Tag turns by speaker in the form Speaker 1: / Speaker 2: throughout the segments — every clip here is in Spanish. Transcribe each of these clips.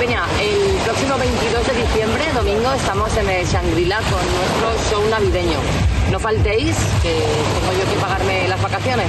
Speaker 1: Peña, el próximo 22 de diciembre, domingo, estamos en el Shangri-La con nuestro show navideño. No faltéis, que tengo yo que pagarme las vacaciones.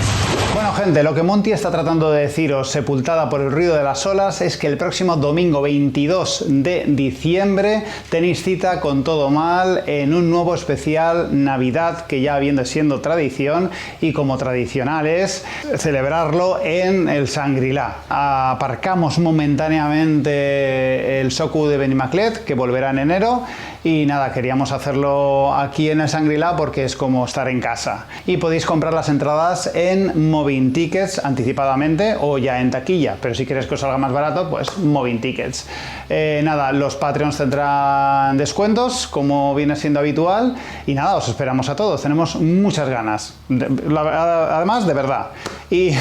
Speaker 2: Bueno, gente, lo que Monty está tratando de deciros, sepultada por el ruido de las olas, es que el próximo domingo 22 de diciembre tenéis cita con Todo Mal en un nuevo especial Navidad que ya viene siendo tradición y como tradicional es celebrarlo en el Shangri-La. Aparcamos momentáneamente el Soku de Benimaclet, que volverá en enero, y nada, queríamos hacerlo aquí en el Shangri-La porque es como estar en casa. Y podéis comprar las entradas en Moving Tickets anticipadamente o ya en taquilla, pero si quieres que os salga más barato, pues Moving Tickets. Nada, los Patreons tendrán descuentos como viene siendo habitual y nada, os esperamos a todos, tenemos muchas ganas, además de verdad. Y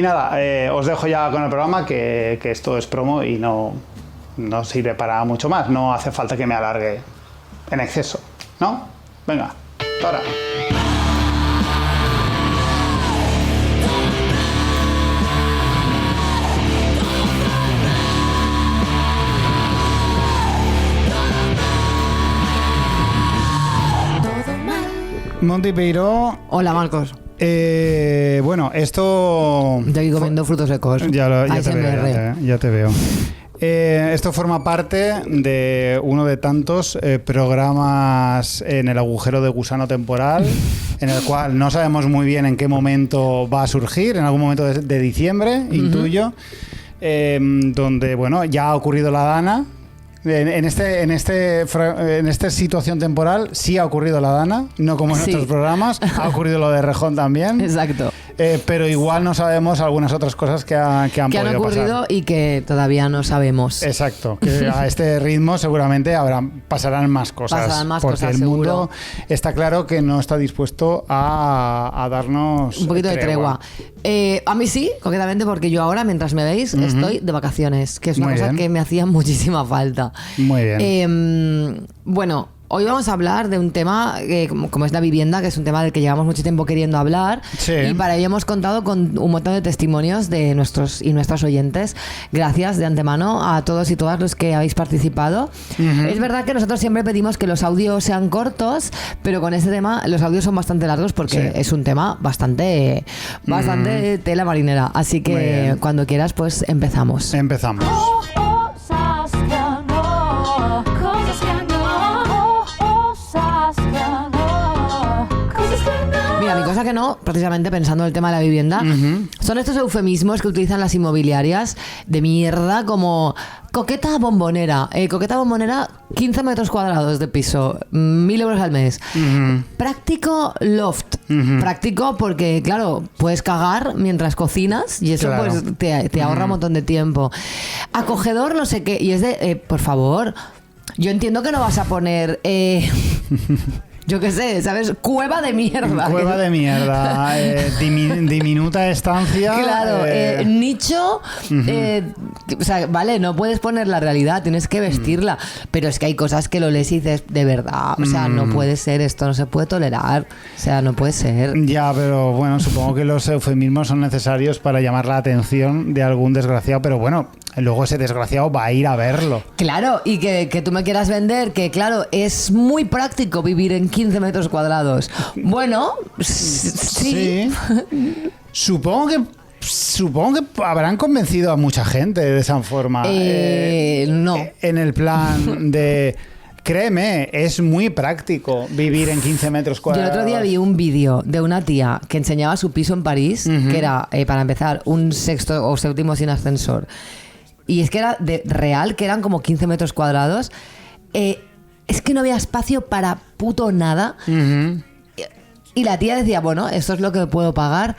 Speaker 2: nada, os dejo ya con el programa que esto es promo y no sirve para mucho más, no hace falta que me alargue en exceso, ¿no? Venga, ahora. Monty Peiró.
Speaker 3: Hola, Marcos.
Speaker 2: Bueno, esto...
Speaker 3: Estoy comiendo frutos secos.
Speaker 2: Ya te veo. Esto forma parte de uno de tantos programas en el agujero de gusano temporal, en el cual no sabemos muy bien en qué momento va a surgir, en algún momento de diciembre, intuyo, donde, bueno, ya ha ocurrido la Dana. En esta situación temporal sí ha ocurrido la Dana, no como en otros programas, ha ocurrido lo de Rejón también.
Speaker 3: Exacto.
Speaker 2: Pero igual no sabemos algunas otras cosas que han podido
Speaker 3: ocurrido pasar. Y que todavía no sabemos.
Speaker 2: Exacto, que a este ritmo seguramente pasarán más cosas. Porque el mundo está claro que no está dispuesto a darnos
Speaker 3: un poquito de tregua. A mí sí, concretamente porque yo ahora, mientras me veis, estoy de vacaciones, que es una cosa que me hacía muchísima falta.
Speaker 2: Muy bien.
Speaker 3: Bueno, hoy vamos a hablar de un tema como es la vivienda, que es un tema del que llevamos mucho tiempo queriendo hablar.
Speaker 2: Sí.
Speaker 3: Y para ello hemos contado con un montón de testimonios de nuestros y nuestras oyentes. Gracias de antemano a todos y todas los que habéis participado. Es verdad que nosotros siempre pedimos que los audios sean cortos, pero con este tema los audios son bastante largos porque es un tema bastante tela marinera. Así que cuando quieras, pues empezamos.
Speaker 2: Empezamos.
Speaker 3: Mira, mi cosa que no, precisamente pensando en el tema de la vivienda, son estos eufemismos que utilizan las inmobiliarias de mierda como coqueta bombonera. Coqueta bombonera, 15 metros cuadrados de piso, 1.000 euros al mes. Práctico loft. Práctico porque, claro, puedes cagar mientras cocinas y eso pues te ahorra un montón de tiempo. Acogedor, no sé qué. Y es de, por favor, yo entiendo que no vas a poner... yo qué sé, ¿sabes? Cueva de mierda.
Speaker 2: Cueva de mierda. Diminuta estancia.
Speaker 3: Claro, nicho. O sea, vale, no puedes poner la realidad, tienes que vestirla. Pero es que hay cosas que lo lees y dices, de verdad, o sea, no puede ser, esto no se puede tolerar. O sea, no puede ser.
Speaker 2: Ya, pero bueno, supongo que los eufemismos son necesarios para llamar la atención de algún desgraciado, pero bueno, luego ese desgraciado va a ir a verlo.
Speaker 3: Claro, y que tú me quieras vender que, claro, es muy práctico vivir en 15 metros cuadrados. Bueno, sí.
Speaker 2: Supongo que habrán convencido a mucha gente de esa forma.
Speaker 3: No.
Speaker 2: En el plan de... Créeme, es muy práctico vivir en 15 metros cuadrados.
Speaker 3: Yo el otro día vi un vídeo de una tía que enseñaba su piso en París, que era, para empezar, un sexto o séptimo sin ascensor. Y es que era de real, que eran como 15 metros cuadrados. Es que no había espacio para puto nada. Y la tía decía, bueno, esto es lo que puedo pagar.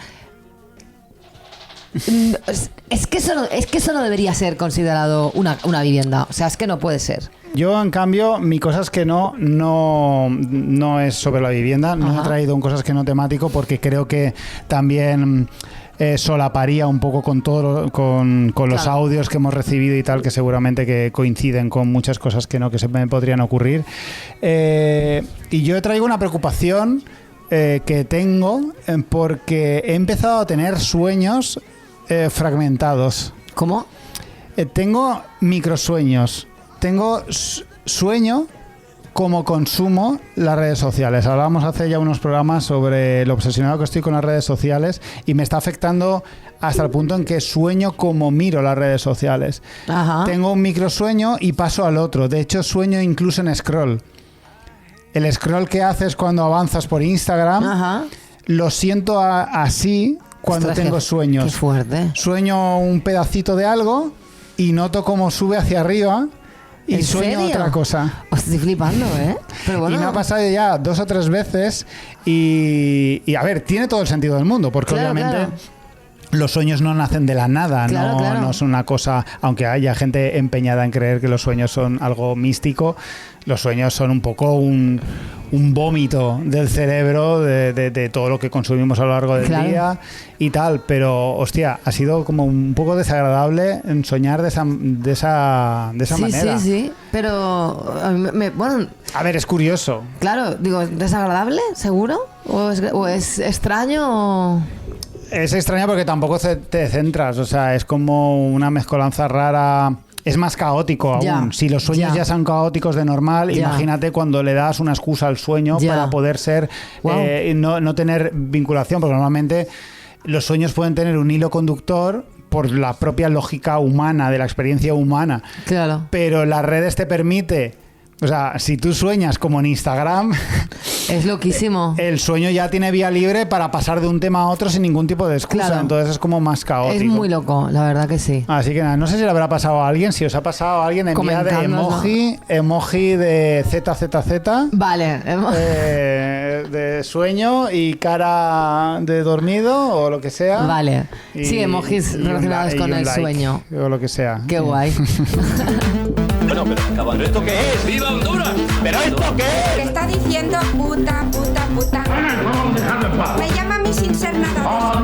Speaker 3: Es que eso no debería ser considerado una vivienda. O sea, es que no puede ser.
Speaker 2: Yo, en cambio, mi cosas que no es sobre la vivienda. No he traído un cosas que no temático porque creo que también solaparía un poco con todo con los audios que hemos recibido y tal, que seguramente que coinciden con muchas cosas que se me podrían ocurrir. Y yo traigo una preocupación que tengo porque he empezado a tener sueños fragmentados.
Speaker 3: ¿Cómo?
Speaker 2: Tengo microsueños. Tengo sueño como consumo las redes sociales. Hablábamos hace ya unos programas sobre lo obsesionado que estoy con las redes sociales y me está afectando hasta el punto en que sueño como miro las redes sociales.
Speaker 3: Ajá.
Speaker 2: Tengo un microsueño y paso al otro. De hecho, sueño incluso en scroll. El scroll que haces cuando avanzas por Instagram,
Speaker 3: Ajá.
Speaker 2: lo siento así cuando
Speaker 3: Ostras,
Speaker 2: tengo sueños.
Speaker 3: Qué fuerte.
Speaker 2: Sueño un pedacito de algo y noto cómo sube hacia arriba y
Speaker 3: ¿En
Speaker 2: sueño
Speaker 3: serio?
Speaker 2: otra cosa.
Speaker 3: Os estoy flipando, ¿eh? Pero bueno.
Speaker 2: Y me ha pasado ya 2 o 3 veces y a ver, tiene todo el sentido del mundo, porque
Speaker 3: Claro,
Speaker 2: obviamente...
Speaker 3: claro.
Speaker 2: Los sueños no nacen de la nada,
Speaker 3: Claro,
Speaker 2: no,
Speaker 3: claro.
Speaker 2: no es una cosa, aunque haya gente empeñada en creer que los sueños son algo místico, los sueños son un poco un vómito del cerebro de todo lo que consumimos a lo largo del
Speaker 3: Claro.
Speaker 2: día y tal, pero hostia, ha sido como un poco desagradable en soñar de esa
Speaker 3: Sí,
Speaker 2: manera.
Speaker 3: sí, pero a mí bueno,
Speaker 2: A ver, es curioso.
Speaker 3: claro, digo, ¿desagradable? ¿Seguro? ¿O es extraño? O...
Speaker 2: Es extraño porque tampoco te centras, o sea, es como una mezcolanza rara. Es más caótico aún.
Speaker 3: Ya,
Speaker 2: Si los sueños ya son caóticos de normal,
Speaker 3: Ya.
Speaker 2: imagínate cuando le das una excusa al sueño
Speaker 3: Ya.
Speaker 2: para poder ser,
Speaker 3: Wow.
Speaker 2: no tener vinculación, porque normalmente los sueños pueden tener un hilo conductor por la propia lógica humana, de la experiencia humana.
Speaker 3: Claro.
Speaker 2: Pero las redes te permite, o sea, si tú sueñas como en Instagram,
Speaker 3: Es loquísimo.
Speaker 2: el sueño ya tiene vía libre para pasar de un tema a otro sin ningún tipo de excusa.
Speaker 3: Claro.
Speaker 2: Entonces es como más caótico.
Speaker 3: Es muy loco, la verdad que sí.
Speaker 2: Así que nada, no sé si le habrá pasado a alguien. Si os ha pasado a alguien, enviad
Speaker 3: Comentádnoslo.
Speaker 2: emoji de ZZZ.
Speaker 3: Vale.
Speaker 2: De sueño y cara de dormido o lo que sea.
Speaker 3: Vale.
Speaker 2: Y-
Speaker 3: Sí, emojis
Speaker 2: y un
Speaker 3: relacionados
Speaker 2: y
Speaker 3: con
Speaker 2: un
Speaker 3: el
Speaker 2: like,
Speaker 3: sueño.
Speaker 2: o lo que sea.
Speaker 3: Qué guay.
Speaker 4: Bueno, pero caballo, ¿esto qué es? ¡Viva Honduras! ¿Pero esto qué
Speaker 5: Que
Speaker 4: es?
Speaker 5: está diciendo puta, puta, puta. Me llama a mí sin ser nada.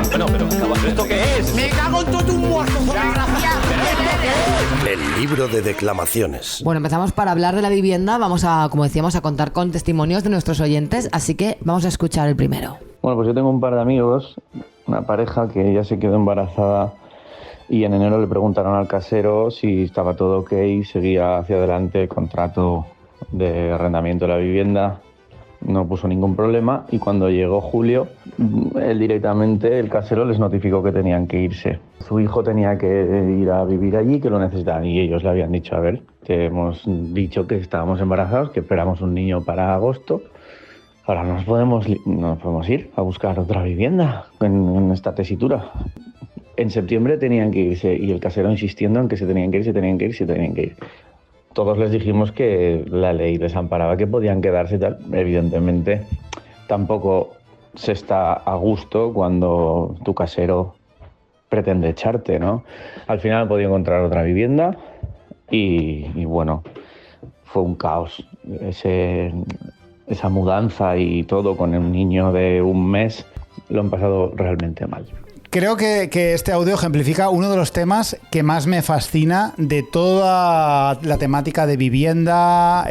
Speaker 4: Bueno, pero caballo, ¿esto qué es? ¡Me cago en todo un muerto,
Speaker 6: El libro de declamaciones.
Speaker 3: Bueno, empezamos para hablar de la vivienda. Vamos a, como decíamos, a contar con testimonios de nuestros oyentes. Así que vamos a escuchar el primero.
Speaker 7: Bueno, pues yo tengo un par de amigos, una pareja que ella se quedó embarazada y en enero le preguntaron al casero si estaba todo ok y seguía hacia adelante el contrato de arrendamiento de la vivienda. No puso ningún problema y cuando llegó julio, él directamente, el casero, les notificó que tenían que irse. Su hijo tenía que ir a vivir allí, que lo necesitaban, y ellos le habían dicho, a ver, te hemos dicho que estábamos embarazados, que esperamos un niño para agosto. Ahora no nos podemos ir a buscar otra vivienda en esta tesitura. En septiembre tenían que irse y el casero insistiendo en que se tenían que ir. Todos les dijimos que la ley les amparaba, que podían quedarse y tal. Evidentemente, tampoco se está a gusto cuando tu casero pretende echarte, ¿no? Al final he podido encontrar otra vivienda y bueno, fue un caos. Esa mudanza y todo con un niño de 1 mes, lo han pasado realmente mal.
Speaker 2: Creo que este audio ejemplifica uno de los temas que más me fascina de toda la temática de vivienda,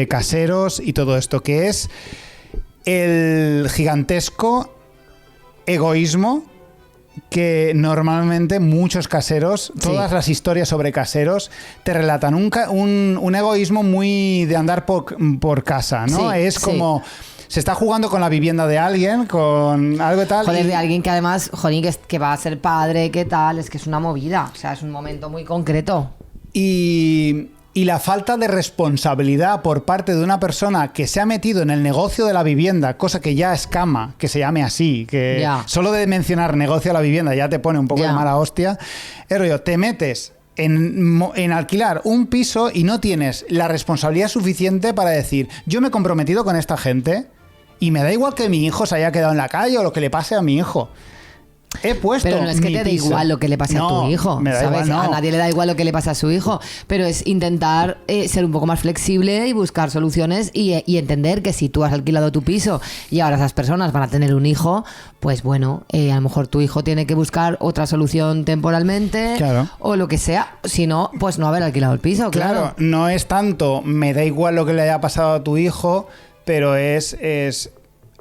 Speaker 2: caseros y todo esto, que es el gigantesco egoísmo que normalmente muchos caseros, todas las historias sobre caseros, te relatan un egoísmo muy de andar por casa, ¿no?
Speaker 3: Sí,
Speaker 2: es
Speaker 3: sí.
Speaker 2: como... Se está jugando con la vivienda de alguien, con algo y tal.
Speaker 3: Joder,
Speaker 2: y-
Speaker 3: de alguien que además, joder, que va a ser padre, ¿qué tal? Es que es una movida. O sea, es un momento muy concreto.
Speaker 2: Y la falta de responsabilidad por parte de una persona que se ha metido en el negocio de la vivienda, cosa que ya escama, que se llame así, que
Speaker 3: Ya.
Speaker 2: solo de mencionar negocio de la vivienda ya te pone un poco
Speaker 3: Ya.
Speaker 2: de mala hostia. Es rollo, te metes en alquilar un piso y no tienes la responsabilidad suficiente para decir, yo me he comprometido con esta gente y me da igual que mi hijo se haya quedado en la calle o lo que le pase a mi hijo. He puesto
Speaker 3: Pero no es que
Speaker 2: mi
Speaker 3: te dé
Speaker 2: piso.
Speaker 3: igual lo que le pase a
Speaker 2: No,
Speaker 3: tu hijo,
Speaker 2: me da
Speaker 3: ¿sabes?
Speaker 2: igual, no.
Speaker 3: A nadie le da igual lo que le pase a su hijo, pero es intentar ser un poco más flexible y buscar soluciones y entender que si tú has alquilado tu piso y ahora esas personas van a tener un hijo, pues bueno, a lo mejor tu hijo tiene que buscar otra solución temporalmente,
Speaker 2: Claro.
Speaker 3: o lo que sea, si no, pues no haber alquilado el piso, claro.
Speaker 2: Claro, no es tanto, me da igual lo que le haya pasado a tu hijo, pero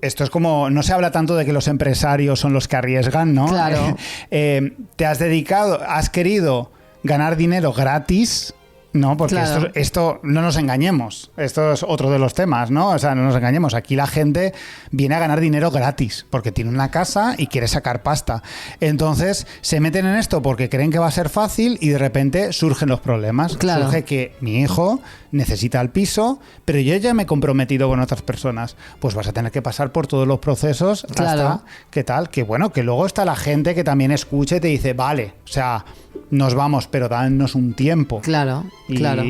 Speaker 2: esto es como, no se habla tanto de que los empresarios son los que arriesgan, ¿no?
Speaker 3: Claro.
Speaker 2: Te has querido ganar dinero gratis, ¿no? Porque
Speaker 3: Claro.
Speaker 2: esto no nos engañemos. Esto es otro de los temas, ¿no? O sea, no nos engañemos. Aquí la gente viene a ganar dinero gratis porque tiene una casa y quiere sacar pasta. Entonces, se meten en esto porque creen que va a ser fácil y de repente surgen los problemas.
Speaker 3: Claro.
Speaker 2: Surge que mi hijo necesita el piso, pero yo ya me he comprometido con otras personas. Pues vas a tener que pasar por todos los procesos
Speaker 3: Claro.
Speaker 2: hasta, ¿qué tal? Que bueno, que luego está la gente que también escucha y te dice, vale, o sea, nos vamos, pero danos un tiempo.
Speaker 3: Claro, claro.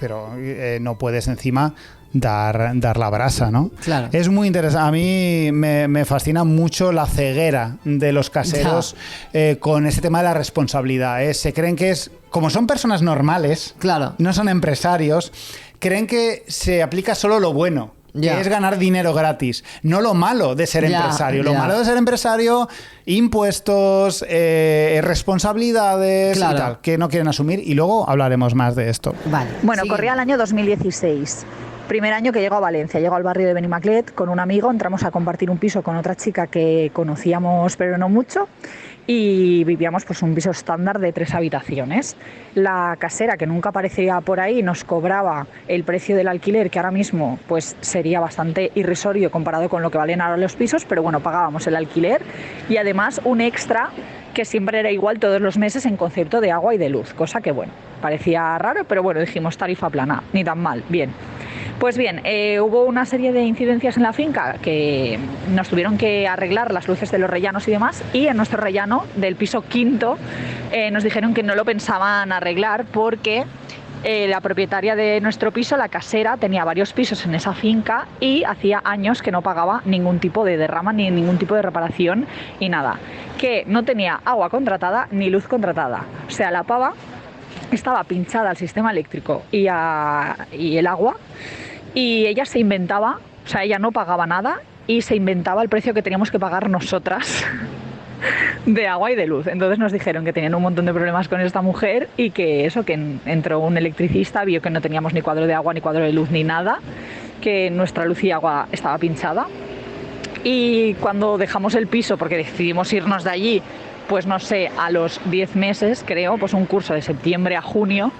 Speaker 2: Pero no puedes encima dar la brasa, ¿no?
Speaker 3: Claro.
Speaker 2: Es muy interesante. A mí me fascina mucho la ceguera de los caseros con ese tema de la responsabilidad. Se creen que es... Como son personas normales,
Speaker 3: Claro.
Speaker 2: no son empresarios, creen que se aplica solo lo bueno.
Speaker 3: Ya.
Speaker 2: Que es ganar dinero gratis, no lo malo de ser
Speaker 3: Ya,
Speaker 2: empresario. Lo
Speaker 3: ya.
Speaker 2: malo de ser empresario, impuestos, responsabilidades
Speaker 3: Claro.
Speaker 2: y tal, que no quieren asumir. Y luego hablaremos más de esto.
Speaker 3: Vale.
Speaker 8: Bueno,
Speaker 3: sigue.
Speaker 8: corría el año 2016. Primer año que llego a Valencia, llego al barrio de Benimaclet con un amigo, entramos a compartir un piso con otra chica que conocíamos pero no mucho y vivíamos pues un piso estándar de 3 habitaciones. La casera, que nunca aparecía por ahí, nos cobraba el precio del alquiler, que ahora mismo pues sería bastante irrisorio comparado con lo que valen ahora los pisos, pero bueno, pagábamos el alquiler y además un extra que siempre era igual todos los meses en concepto de agua y de luz, cosa que bueno, parecía raro, pero bueno, dijimos tarifa plana, ni tan mal, bien. Pues bien, hubo una serie de incidencias en la finca que nos tuvieron que arreglar las luces de los rellanos y demás, y en nuestro rellano del piso quinto nos dijeron que no lo pensaban arreglar porque la propietaria de nuestro piso, la casera, tenía varios pisos en esa finca y hacía años que no pagaba ningún tipo de derrama ni ningún tipo de reparación y nada, que no tenía agua contratada ni luz contratada. O sea, la pava estaba pinchada al sistema eléctrico y el agua, y ella se inventaba, o sea, ella no pagaba nada y se inventaba el precio que teníamos que pagar nosotras de agua y de luz. Entonces nos dijeron que tenían un montón de problemas con esta mujer y que eso, que entró un electricista, vio que no teníamos ni cuadro de agua, ni cuadro de luz, ni nada, que nuestra luz y agua estaba pinchada. Y cuando dejamos el piso, porque decidimos irnos de allí, pues no sé, a los 10 meses, creo, pues un curso de septiembre a junio,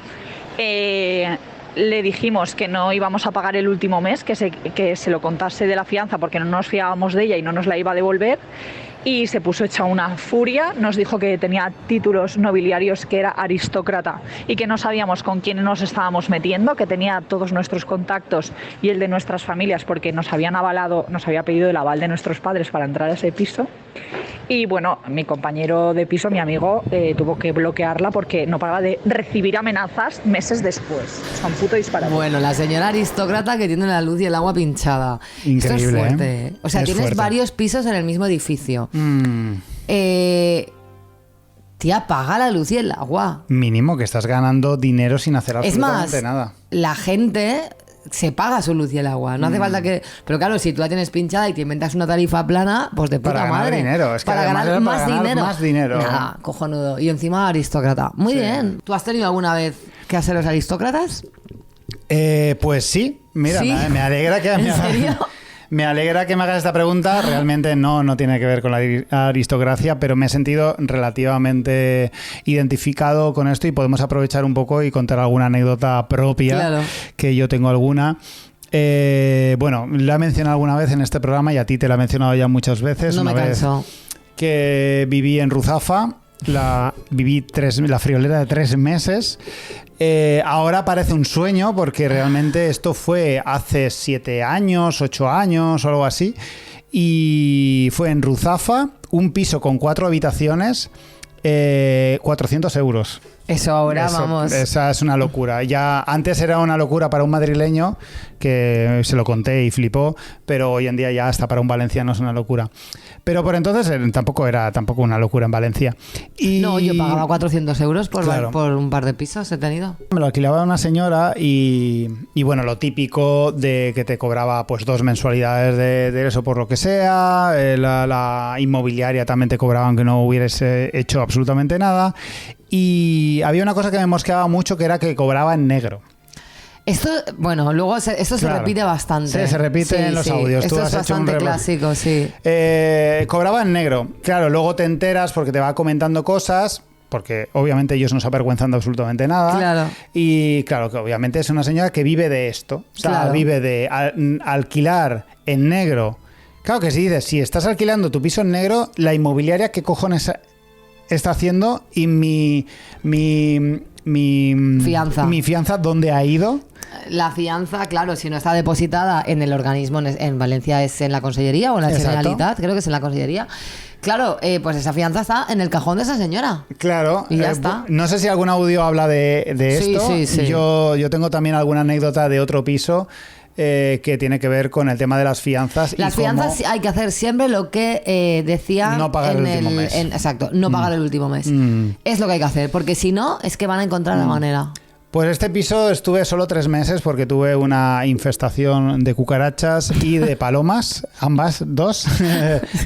Speaker 8: le dijimos que no íbamos a pagar el último mes, que se lo contase de la fianza porque no nos fiábamos de ella y no nos la iba a devolver. Y se puso hecha una furia, nos dijo que tenía títulos nobiliarios, que era aristócrata y que no sabíamos con quién nos estábamos metiendo, que tenía todos nuestros contactos y el de nuestras familias porque nos habían avalado, nos había pedido el aval de nuestros padres para entrar a ese piso. Y bueno, mi compañero de piso, mi amigo, tuvo que bloquearla porque no paraba de recibir amenazas meses después. O sea, un puto disparate.
Speaker 3: Bueno, la señora aristócrata que tiene la luz y el agua pinchada.
Speaker 2: Increíble,
Speaker 3: Esto es fuerte. O sea,
Speaker 2: Es
Speaker 3: tienes
Speaker 2: fuerte.
Speaker 3: varios pisos en el mismo edificio. Tía, paga la luz y el agua.
Speaker 2: Mínimo que estás ganando dinero sin hacer
Speaker 3: Es más,
Speaker 2: absolutamente nada.
Speaker 3: la gente se paga su luz y el agua. No hace falta que... Pero claro, si tú la tienes pinchada y te inventas una tarifa plana, pues de puta
Speaker 2: Para ganar
Speaker 3: madre.
Speaker 2: dinero. Es que
Speaker 3: para
Speaker 2: además
Speaker 3: ganar
Speaker 2: era
Speaker 3: más
Speaker 2: para ganar
Speaker 3: dinero.
Speaker 2: más dinero.
Speaker 3: Nada, cojonudo. Y encima aristócrata. Muy
Speaker 2: Sí.
Speaker 3: bien. ¿Tú has tenido alguna vez que hacer los aristócratas?
Speaker 2: Pues sí, mira,
Speaker 3: ¿Sí?
Speaker 2: me alegra que
Speaker 3: ¿En serio?
Speaker 2: Me alegra que me hagas esta pregunta. Realmente no tiene que ver con la aristocracia, pero me he sentido relativamente identificado con esto y podemos aprovechar un poco y contar alguna anécdota propia,
Speaker 3: Claro.
Speaker 2: que yo tengo alguna. Bueno, la he mencionado alguna vez en este programa y a ti te la he mencionado ya muchas veces.
Speaker 3: No me
Speaker 2: Una vez
Speaker 3: canso.
Speaker 2: que viví en Ruzafa, viví la friolera de 3 meses. Ahora parece un sueño porque realmente esto fue hace 7 años, 8 años o algo así, y fue en Ruzafa, un piso con 4 habitaciones, 400 euros.
Speaker 3: Eso ahora,
Speaker 2: Eso,
Speaker 3: vamos.
Speaker 2: Esa es una locura. Ya antes era una locura para un madrileño, que se lo conté y flipó, pero hoy en día ya hasta para un valenciano es una locura. Pero por entonces tampoco era una locura en Valencia. Y
Speaker 3: No, yo pagaba 400 euros
Speaker 2: Claro.
Speaker 3: por un par de pisos, he tenido.
Speaker 2: me lo alquilaba una señora y bueno, lo típico de que te cobraba pues 2 mensualidades de eso por lo que sea, la inmobiliaria también te cobraba aunque no hubieras hecho absolutamente nada, y había una cosa que me mosqueaba mucho, que era que cobraba en negro.
Speaker 3: Esto, bueno, luego esto se repite bastante.
Speaker 2: Sí, se repite en los audios.
Speaker 3: Esto es bastante clásico, sí.
Speaker 2: Cobraba en negro. Claro, luego te enteras porque te va comentando cosas, porque obviamente ellos no se avergüenzan de absolutamente nada.
Speaker 3: Claro.
Speaker 2: Y claro, que obviamente es una señora que vive de esto. O sea,
Speaker 3: Claro.
Speaker 2: vive de alquilar en negro. Claro que sí, dices, si estás alquilando tu piso en negro, la inmobiliaria, ¿qué cojones está haciendo? Y mi
Speaker 3: Fianza.
Speaker 2: Mi fianza, ¿dónde ha ido?
Speaker 3: La fianza, claro, si no está depositada en el organismo, en Valencia es en la Consellería o en la
Speaker 2: Exacto.
Speaker 3: Generalitat, creo que es en la Consellería. Claro, pues esa fianza está en el cajón de esa señora.
Speaker 2: Claro.
Speaker 3: Y ya está.
Speaker 2: No sé si algún audio habla de
Speaker 3: Sí,
Speaker 2: esto.
Speaker 3: sí.
Speaker 2: Yo tengo también alguna anécdota de otro piso que tiene que ver con el tema de las fianzas.
Speaker 3: Las fianzas hay que hacer siempre lo que decía
Speaker 2: No pagar el último mes.
Speaker 3: Exacto, no pagar el último mes. Es lo que hay que hacer, porque si no, es que van a encontrar la manera.
Speaker 2: Pues este piso estuve solo 3 meses porque tuve una infestación de cucarachas y de palomas, ambas dos,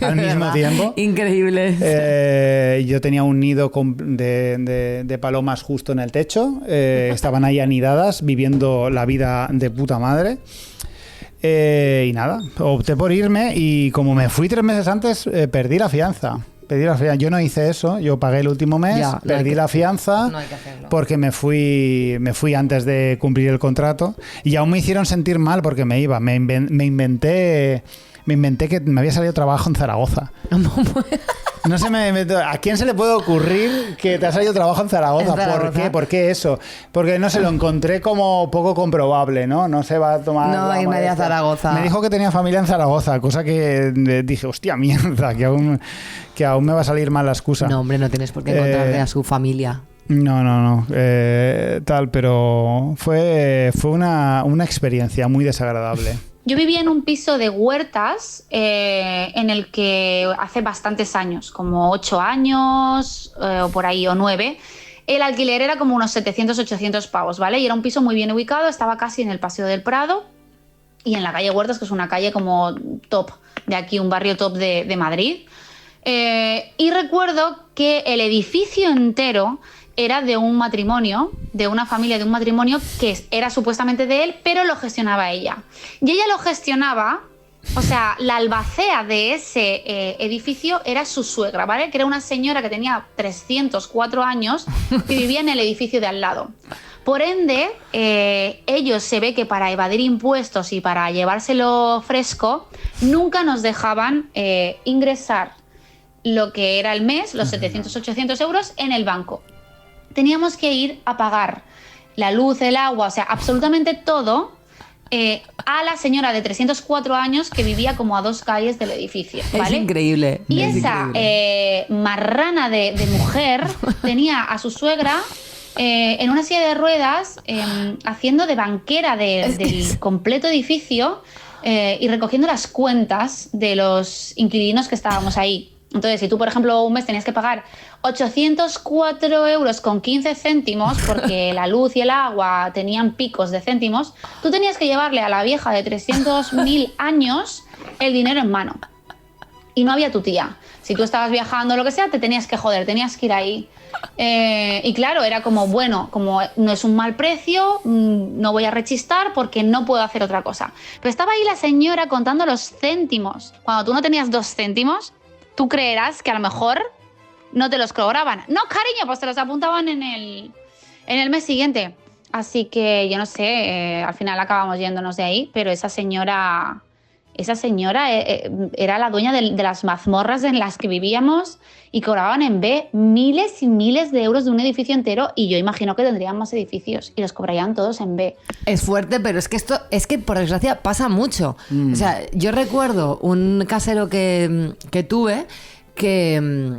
Speaker 2: al mismo tiempo.
Speaker 3: Increíble.
Speaker 2: Yo tenía un nido de palomas justo en el techo. Estaban ahí anidadas, viviendo la vida de puta madre. Y nada, opté por irme y como me fui 3 meses antes, perdí la fianza. Yo no hice eso, yo pagué el último mes,
Speaker 3: Ya,
Speaker 2: perdí la fianza
Speaker 3: no hay que hacerlo.
Speaker 2: porque me fui antes de cumplir el contrato y aún me hicieron sentir mal porque me iba. Me inventé que me había salido trabajo en Zaragoza. No sé, ¿a quién se le puede ocurrir que te ha salido trabajo en Zaragoza? ¿Por qué? ¿Por qué eso? Porque no se lo encontré como poco comprobable, ¿no? No se va a tomar...
Speaker 3: No
Speaker 2: la
Speaker 3: irme de
Speaker 2: molestia.
Speaker 3: Zaragoza.
Speaker 2: Me dijo que tenía familia en Zaragoza, cosa que dije, hostia, mierda, que aún me va a salir mal la excusa.
Speaker 3: No, hombre, no tienes por qué encontrarle a su familia.
Speaker 2: No. Pero fue una experiencia muy desagradable.
Speaker 9: Yo vivía en un piso de huertas en el que hace bastantes años, como 8 años o por ahí, o 9, el alquiler era como unos 700-800 pavos, ¿vale? Y era un piso muy bien ubicado, estaba casi en el Paseo del Prado y en la calle Huertas, que es una calle como top de aquí, un barrio top de Madrid. Y recuerdo que el edificio entero era de un matrimonio, de una familia de un matrimonio que era supuestamente de él, pero lo gestionaba ella. Y ella lo gestionaba, o sea, la albacea de ese edificio era su suegra, ¿vale? Que era una señora que tenía 304 años y vivía en el edificio de al lado. Por ende, ellos se ve que para evadir impuestos y para llevárselo fresco, nunca nos dejaban ingresar lo que era el mes, los 700-800 euros, en el banco. Teníamos que ir a pagar la luz, el agua, o sea, absolutamente todo a la señora de 304 años que vivía como a 2 calles del edificio, ¿vale?
Speaker 3: Es increíble.
Speaker 9: Y
Speaker 3: es
Speaker 9: esa
Speaker 3: increíble.
Speaker 9: marrana de mujer tenía a su suegra en una silla de ruedas haciendo de banquera del completo edificio y recogiendo las cuentas de los inquilinos que estábamos ahí. Entonces, si tú, por ejemplo, un mes tenías que pagar 804 euros con 15 céntimos porque la luz y el agua tenían picos de céntimos, tú tenías que llevarle a la vieja de 300.000 años el dinero en mano. Y no había tu tía. Si tú estabas viajando o lo que sea, te tenías que joder, tenías que ir ahí. Y claro, era como, bueno, como no es un mal precio, no voy a rechistar porque no puedo hacer otra cosa. Pero estaba ahí la señora contando los céntimos. Cuando tú no tenías 2 céntimos, tú creerás que a lo mejor no te los cobraban. No, cariño, pues te los apuntaban en el mes siguiente. Así que yo no sé, al final acabamos yéndonos de ahí, pero esa señora era la dueña de las mazmorras en las que vivíamos y cobraban en B miles y miles de euros de un edificio entero, y yo imagino que tendrían más edificios y los cobrarían todos en B.
Speaker 3: Es fuerte, pero es que por desgracia pasa mucho. O sea, yo recuerdo un casero que tuve que,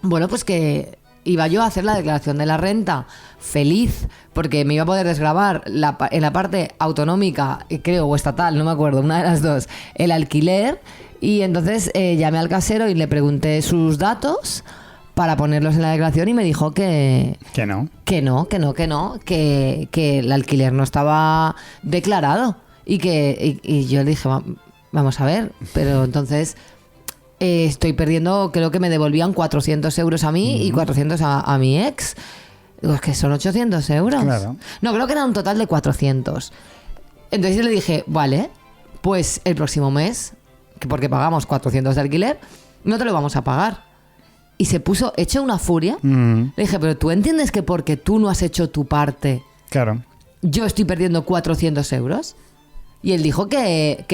Speaker 3: bueno, pues que iba yo a hacer la declaración de la renta feliz porque me iba a poder desgravar en la parte autonómica, creo, o estatal, no me acuerdo, una de las dos, el alquiler. Y entonces llamé al casero y le pregunté sus datos para ponerlos en la declaración y me dijo que el alquiler no estaba declarado y yo le dije, vamos a ver, pero entonces estoy perdiendo, creo que me devolvían 400 euros a mí y 400 a mi ex. Digo, es que son 800 euros.
Speaker 2: Claro.
Speaker 3: No, creo que era un total de 400. Entonces yo le dije, vale, pues el próximo mes, porque pagamos 400 de alquiler, no te lo vamos a pagar. Y se puso hecho una furia. Le dije, pero ¿tú entiendes que porque tú no has hecho tu parte,
Speaker 2: Claro.
Speaker 3: yo estoy perdiendo 400 euros? Y él dijo que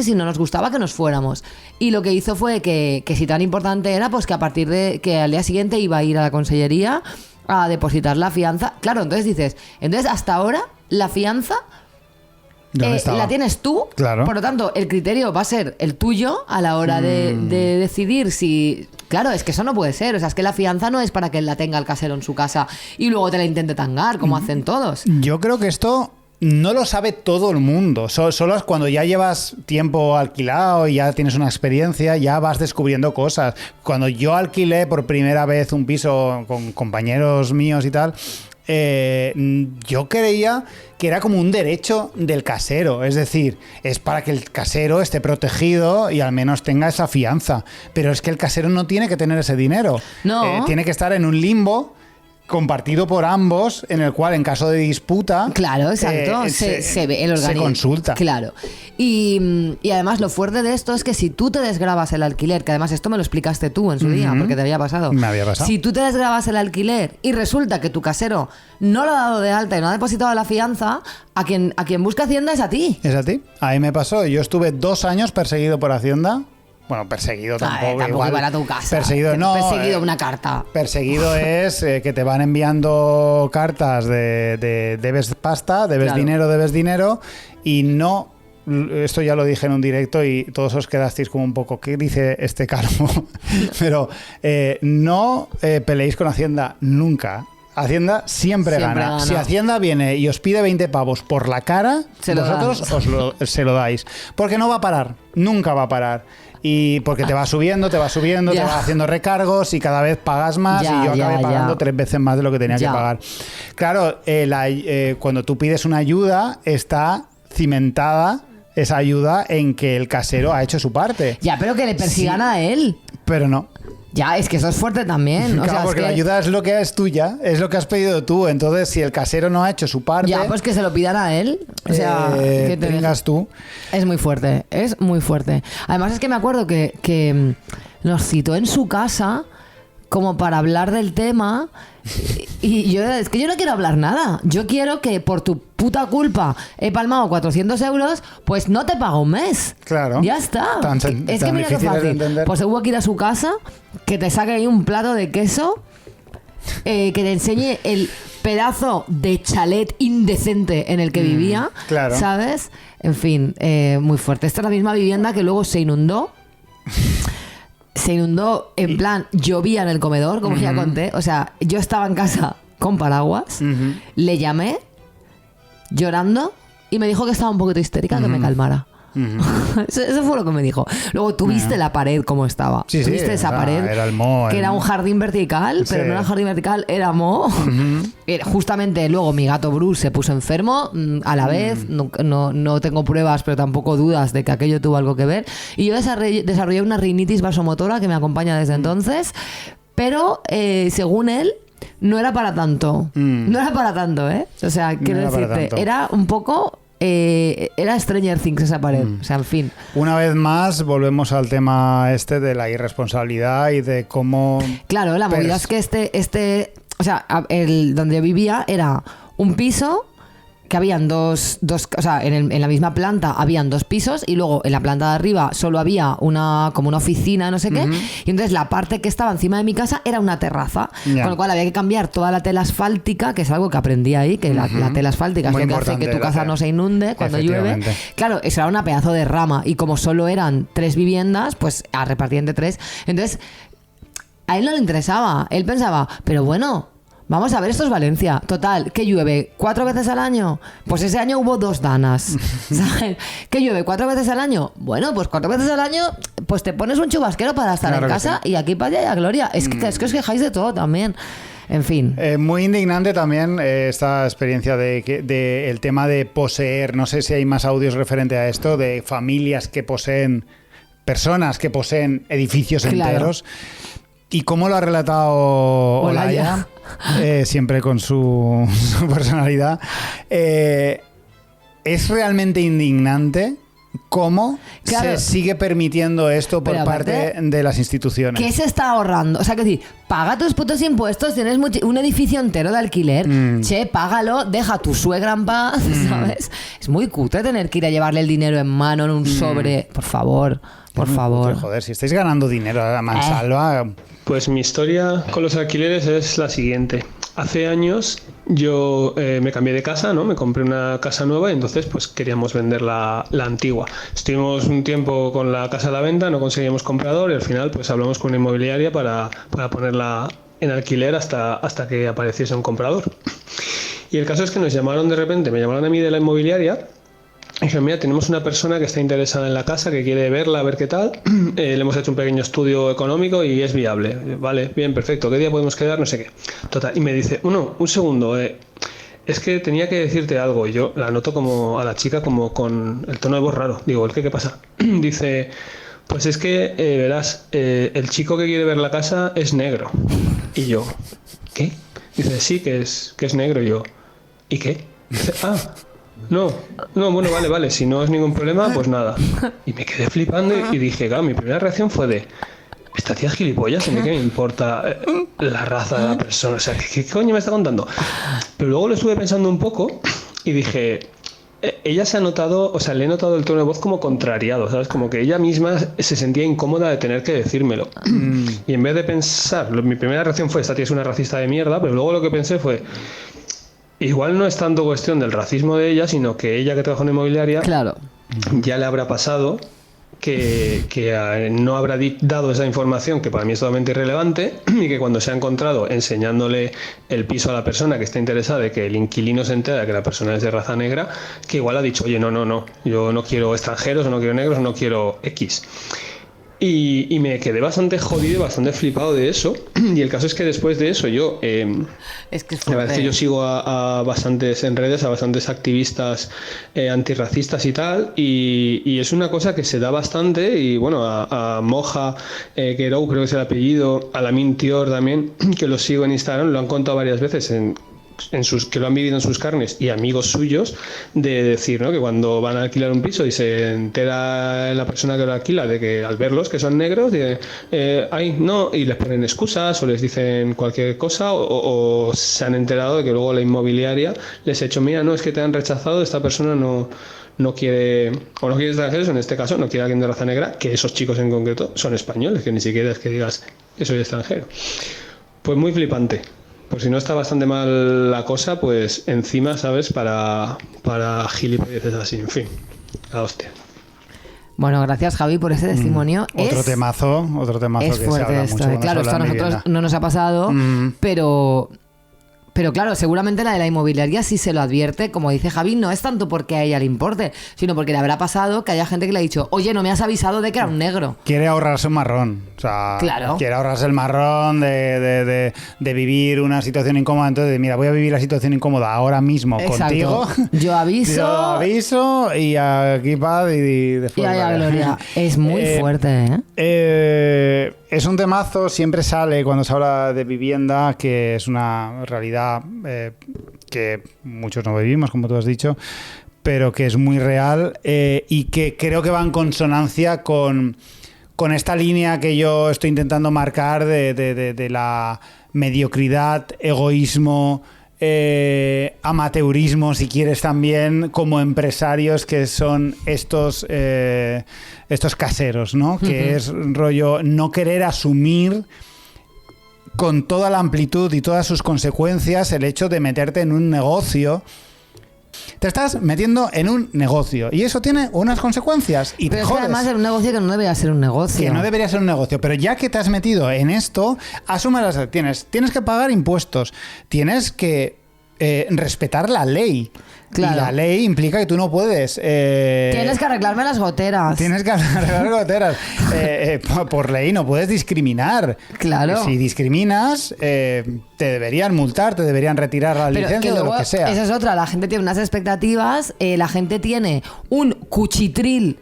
Speaker 3: si no nos gustaba que nos fuéramos. Y lo que hizo fue que si tan importante era, pues que a partir de que al día siguiente iba a ir a la consellería a depositar la fianza. Claro, entonces dices, entonces hasta ahora la fianza la tienes tú.
Speaker 2: Claro.
Speaker 3: Por lo tanto, el criterio va a ser el tuyo a la hora de decidir si... Claro, es que eso no puede ser. O sea, es que la fianza no es para que él la tenga el casero en su casa y luego te la intente tangar, como hacen todos.
Speaker 2: Yo creo que esto no lo sabe todo el mundo. Solo es cuando ya llevas tiempo alquilado y ya tienes una experiencia, ya vas descubriendo cosas. Cuando yo alquilé por primera vez un piso con compañeros míos y tal, yo creía que era como un derecho del casero, es decir, es para que el casero esté protegido y al menos tenga esa fianza, pero es que el casero no tiene que tener ese dinero,
Speaker 3: No.
Speaker 2: Tiene que estar en un limbo compartido por ambos, en el cual en caso de disputa,
Speaker 3: claro, exacto, se ve el organismo,
Speaker 2: se consulta.
Speaker 3: Claro. Y además lo fuerte de esto es que si tú te desgrabas el alquiler, que además esto me lo explicaste tú en su día, porque te había pasado.
Speaker 2: Me había pasado.
Speaker 3: Si tú te desgrabas el alquiler y resulta que tu casero no lo ha dado de alta y no ha depositado la fianza, a quien busca Hacienda es a ti.
Speaker 2: ¿Es a ti? A mí me pasó. Yo estuve 2 años perseguido por Hacienda. Bueno, perseguido tampoco.
Speaker 3: Tampoco iban a tu casa.
Speaker 2: Perseguido no.
Speaker 3: Perseguido una carta.
Speaker 2: Perseguido es que te van enviando cartas de debes pasta, debes dinero, y no... Esto ya lo dije en un directo y todos os quedasteis como un poco, ¿qué dice este calvo? Pero no peleéis con Hacienda nunca. Hacienda siempre gana. Si Hacienda viene y os pide 20 pavos por la cara, vosotros se lo dais. Porque no va a parar, nunca va a parar. Y porque te va subiendo, te va haciendo recargos y cada vez pagas más, y yo acabé pagando 3 veces más de lo que tenía que pagar. Claro, cuando tú pides una ayuda, está cimentada esa ayuda en que el casero ha hecho su parte.
Speaker 3: Ya, pero que le persigan a él.
Speaker 2: Pero no.
Speaker 3: Ya, es que eso es fuerte también.
Speaker 2: Claro, porque la ayuda es lo que es tuya, es lo que has pedido tú. Entonces, si el casero no ha hecho su parte...
Speaker 3: Ya, pues que se lo pidan a él. O sea, que te
Speaker 2: tengas tú.
Speaker 3: Es muy fuerte, es muy fuerte. Además es que me acuerdo que nos citó en su casa como para hablar del tema y es que yo no quiero hablar nada. Yo quiero que por tu puta culpa he palmado 400 euros, pues no te pago un mes.
Speaker 2: Claro.
Speaker 3: Ya está. Es que mira qué fácil. Pues hubo que ir a su casa, que te saque ahí un plato de queso, que te enseñe el pedazo de chalet indecente en el que vivía,
Speaker 2: claro.
Speaker 3: ¿Sabes? En fin, muy fuerte. Esta es la misma vivienda que luego se inundó. Se inundó, en plan, llovía en el comedor, como ya conté. O sea, yo estaba en casa con paraguas, le llamé llorando y me dijo que estaba un poquito histérica, que me calmara. Eso fue lo que me dijo. Luego tuviste la pared como estaba. Tuviste esa pared
Speaker 2: era el moho,
Speaker 3: que era un jardín vertical, pero no era jardín vertical, era moho. Justamente luego mi gato Bruce se puso enfermo a la vez. No tengo pruebas, pero tampoco dudas de que aquello tuvo algo que ver. Y yo desarrollé una rinitis vasomotora que me acompaña desde entonces. Pero según él, no era para tanto. No era para tanto, ¿eh? O sea, quiero decirte, era un poco... era Stranger Things esa pared, o sea, en fin.
Speaker 2: Una vez más volvemos al tema de la irresponsabilidad y de cómo...
Speaker 3: Claro, la movida es que o sea, donde vivía era un piso que habían dos o sea, en la misma planta habían 2 pisos y luego en la planta de arriba solo había como una oficina, no sé qué, y entonces la parte que estaba encima de mi casa era una terraza, con lo cual había que cambiar toda la tela asfáltica, que es algo que aprendí ahí, que la tela asfáltica es lo que hace que tu casa no se inunde cuando llueve. Claro, eso era una pedazo de rama y como solo eran 3 viviendas, pues a repartir entre 3. Entonces, a él no le interesaba. Él pensaba, pero bueno... Vamos a ver, esto es Valencia. Total, ¿qué llueve? 4 veces al año. Pues ese año hubo 2 danas. ¿Sabes? ¿Qué llueve? 4 veces al año. Bueno, pues 4 veces al año, pues te pones un chubasquero para estar en casa y aquí para allá y a gloria. Es que os quejáis de todo también. En fin.
Speaker 2: Muy indignante también esta experiencia de el tema de poseer. No sé si hay más audios referente a esto, de familias que poseen, personas que poseen edificios enteros. ¿Y cómo lo ha relatado Olaya? siempre con su personalidad. Es realmente indignante cómo se sigue permitiendo esto por parte de las instituciones.
Speaker 3: ¿Qué se está ahorrando? O sea, que decir, paga tus putos impuestos, tienes un edificio entero de alquiler, págalo, deja a tu suegra en paz, ¿sabes? Es muy cutre tener que ir a llevarle el dinero en mano en un sobre. Por favor, por favor.
Speaker 2: Cutre, joder, si estáis ganando dinero a la mansalva...
Speaker 10: Pues mi historia con los alquileres es la siguiente. Hace años yo me cambié de casa, ¿no? Me compré una casa nueva y entonces pues queríamos vender la antigua. Estuvimos un tiempo con la casa a la venta, no conseguíamos comprador y al final pues hablamos con una inmobiliaria para ponerla en alquiler hasta que apareciese un comprador. Y el caso es que nos llamaron de repente, me llamaron a mí de la inmobiliaria. Y dijeron, mira, tenemos una persona que está interesada en la casa, que quiere verla, a ver qué tal. Le hemos hecho un pequeño estudio económico y es viable. Vale, bien, perfecto. ¿Qué día podemos quedar? No sé qué. Total. Y me dice, un segundo, es que tenía que decirte algo. Y yo la noto como a la chica como con el tono de voz raro. Digo, ¿qué pasa? Dice, pues es que, verás, el chico que quiere ver la casa es negro. Y yo, ¿qué? Dice, sí, que es negro. Y yo, ¿y qué? Dice, No, bueno, vale, si no es ningún problema, pues nada. Y me quedé flipando y dije, claro, mi primera reacción fue de, esta tía es gilipollas, a mí qué me importa la raza de la persona, o sea, ¿qué coño me está contando? Pero luego lo estuve pensando un poco y dije, ella se ha notado, o sea, le he notado el tono de voz como contrariado, ¿sabes? Como que ella misma se sentía incómoda de tener que decírmelo. Y en vez de pensar, mi primera reacción fue, esta tía es una racista de mierda, pero luego lo que pensé fue, igual no es tanto cuestión del racismo de ella, sino que ella que trabaja en inmobiliaria ya le habrá pasado que no habrá dado esa información que para mí es totalmente irrelevante y que cuando se ha encontrado enseñándole el piso a la persona que está interesada de que el inquilino se entera de que la persona es de raza negra, que igual ha dicho, oye, no, yo no quiero extranjeros, o no quiero negros, o no quiero X. Y me quedé bastante jodido, bastante flipado de eso. Y el caso es que después de eso yo...
Speaker 3: es que
Speaker 10: la verdad es que yo sigo a bastantes en redes, a bastantes activistas antirracistas y tal. Y es una cosa que se da bastante. Y bueno, a Moja Guerou, creo que es el apellido, a Lamin Tior también, que lo sigo en Instagram, lo han contado varias veces que lo han vivido en sus carnes y amigos suyos, de decir, ¿no?, que cuando van a alquilar un piso y se entera la persona que lo alquila de que al verlos que son negros, y les ponen excusas o les dicen cualquier cosa o se han enterado de que luego la inmobiliaria les ha hecho, mira, no, es que te han rechazado, esta persona no quiere, o no quiere extranjeros, en este caso no quiere a alguien de raza negra, que esos chicos en concreto son españoles, que ni siquiera es que digas que soy extranjero. Pues muy flipante. Pues si no está bastante mal la cosa, pues encima, ¿sabes? Para gilipolleces así, en fin, la hostia.
Speaker 3: Bueno, gracias, Javi, por ese testimonio.
Speaker 2: Otro temazo
Speaker 3: es
Speaker 2: que
Speaker 3: fuerte
Speaker 2: se habla
Speaker 3: esto.
Speaker 2: mucho.
Speaker 3: Claro, esto a nosotros no nos ha pasado, pero claro, seguramente la de la inmobiliaria sí se lo advierte, como dice Javi, no es tanto porque a ella le importe, sino porque le habrá pasado que haya gente que le ha dicho, oye, no me has avisado de que era un negro.
Speaker 2: Quiere ahorrarse un marrón, o sea, quiere ahorrarse el marrón de vivir una situación incómoda, entonces, mira, voy a vivir la situación incómoda ahora mismo contigo.
Speaker 3: Yo aviso
Speaker 2: y aquí paz y después.
Speaker 3: Y allá gloria. Es muy fuerte,
Speaker 2: Es un temazo, siempre sale cuando se habla de vivienda, que es una realidad que muchos no vivimos, como tú has dicho, pero que es muy real y que creo que va en consonancia con esta línea que yo estoy intentando marcar de la mediocridad, egoísmo, amateurismo, si quieres, también como empresarios que son estos caseros, ¿no? Que es rollo no querer asumir con toda la amplitud y todas sus consecuencias el hecho de meterte en un negocio. Te estás metiendo en un negocio y eso tiene unas consecuencias y
Speaker 3: pero
Speaker 2: te jodes.
Speaker 3: Además es un negocio que no debería ser un negocio.
Speaker 2: Que no debería ser un negocio, pero ya que te has metido en esto, asume las acciones. Tienes que pagar impuestos, tienes que respetar la ley. Claro. Y la ley implica que tú no puedes...
Speaker 3: Tienes que arreglarme las goteras.
Speaker 2: Tienes que arreglar las goteras. Por ley no puedes discriminar.
Speaker 3: Claro.
Speaker 2: Si discriminas, te deberían multar, te deberían retirar la licencia o lo que sea.
Speaker 3: Esa es otra. La gente tiene unas expectativas, la gente tiene un cuchitril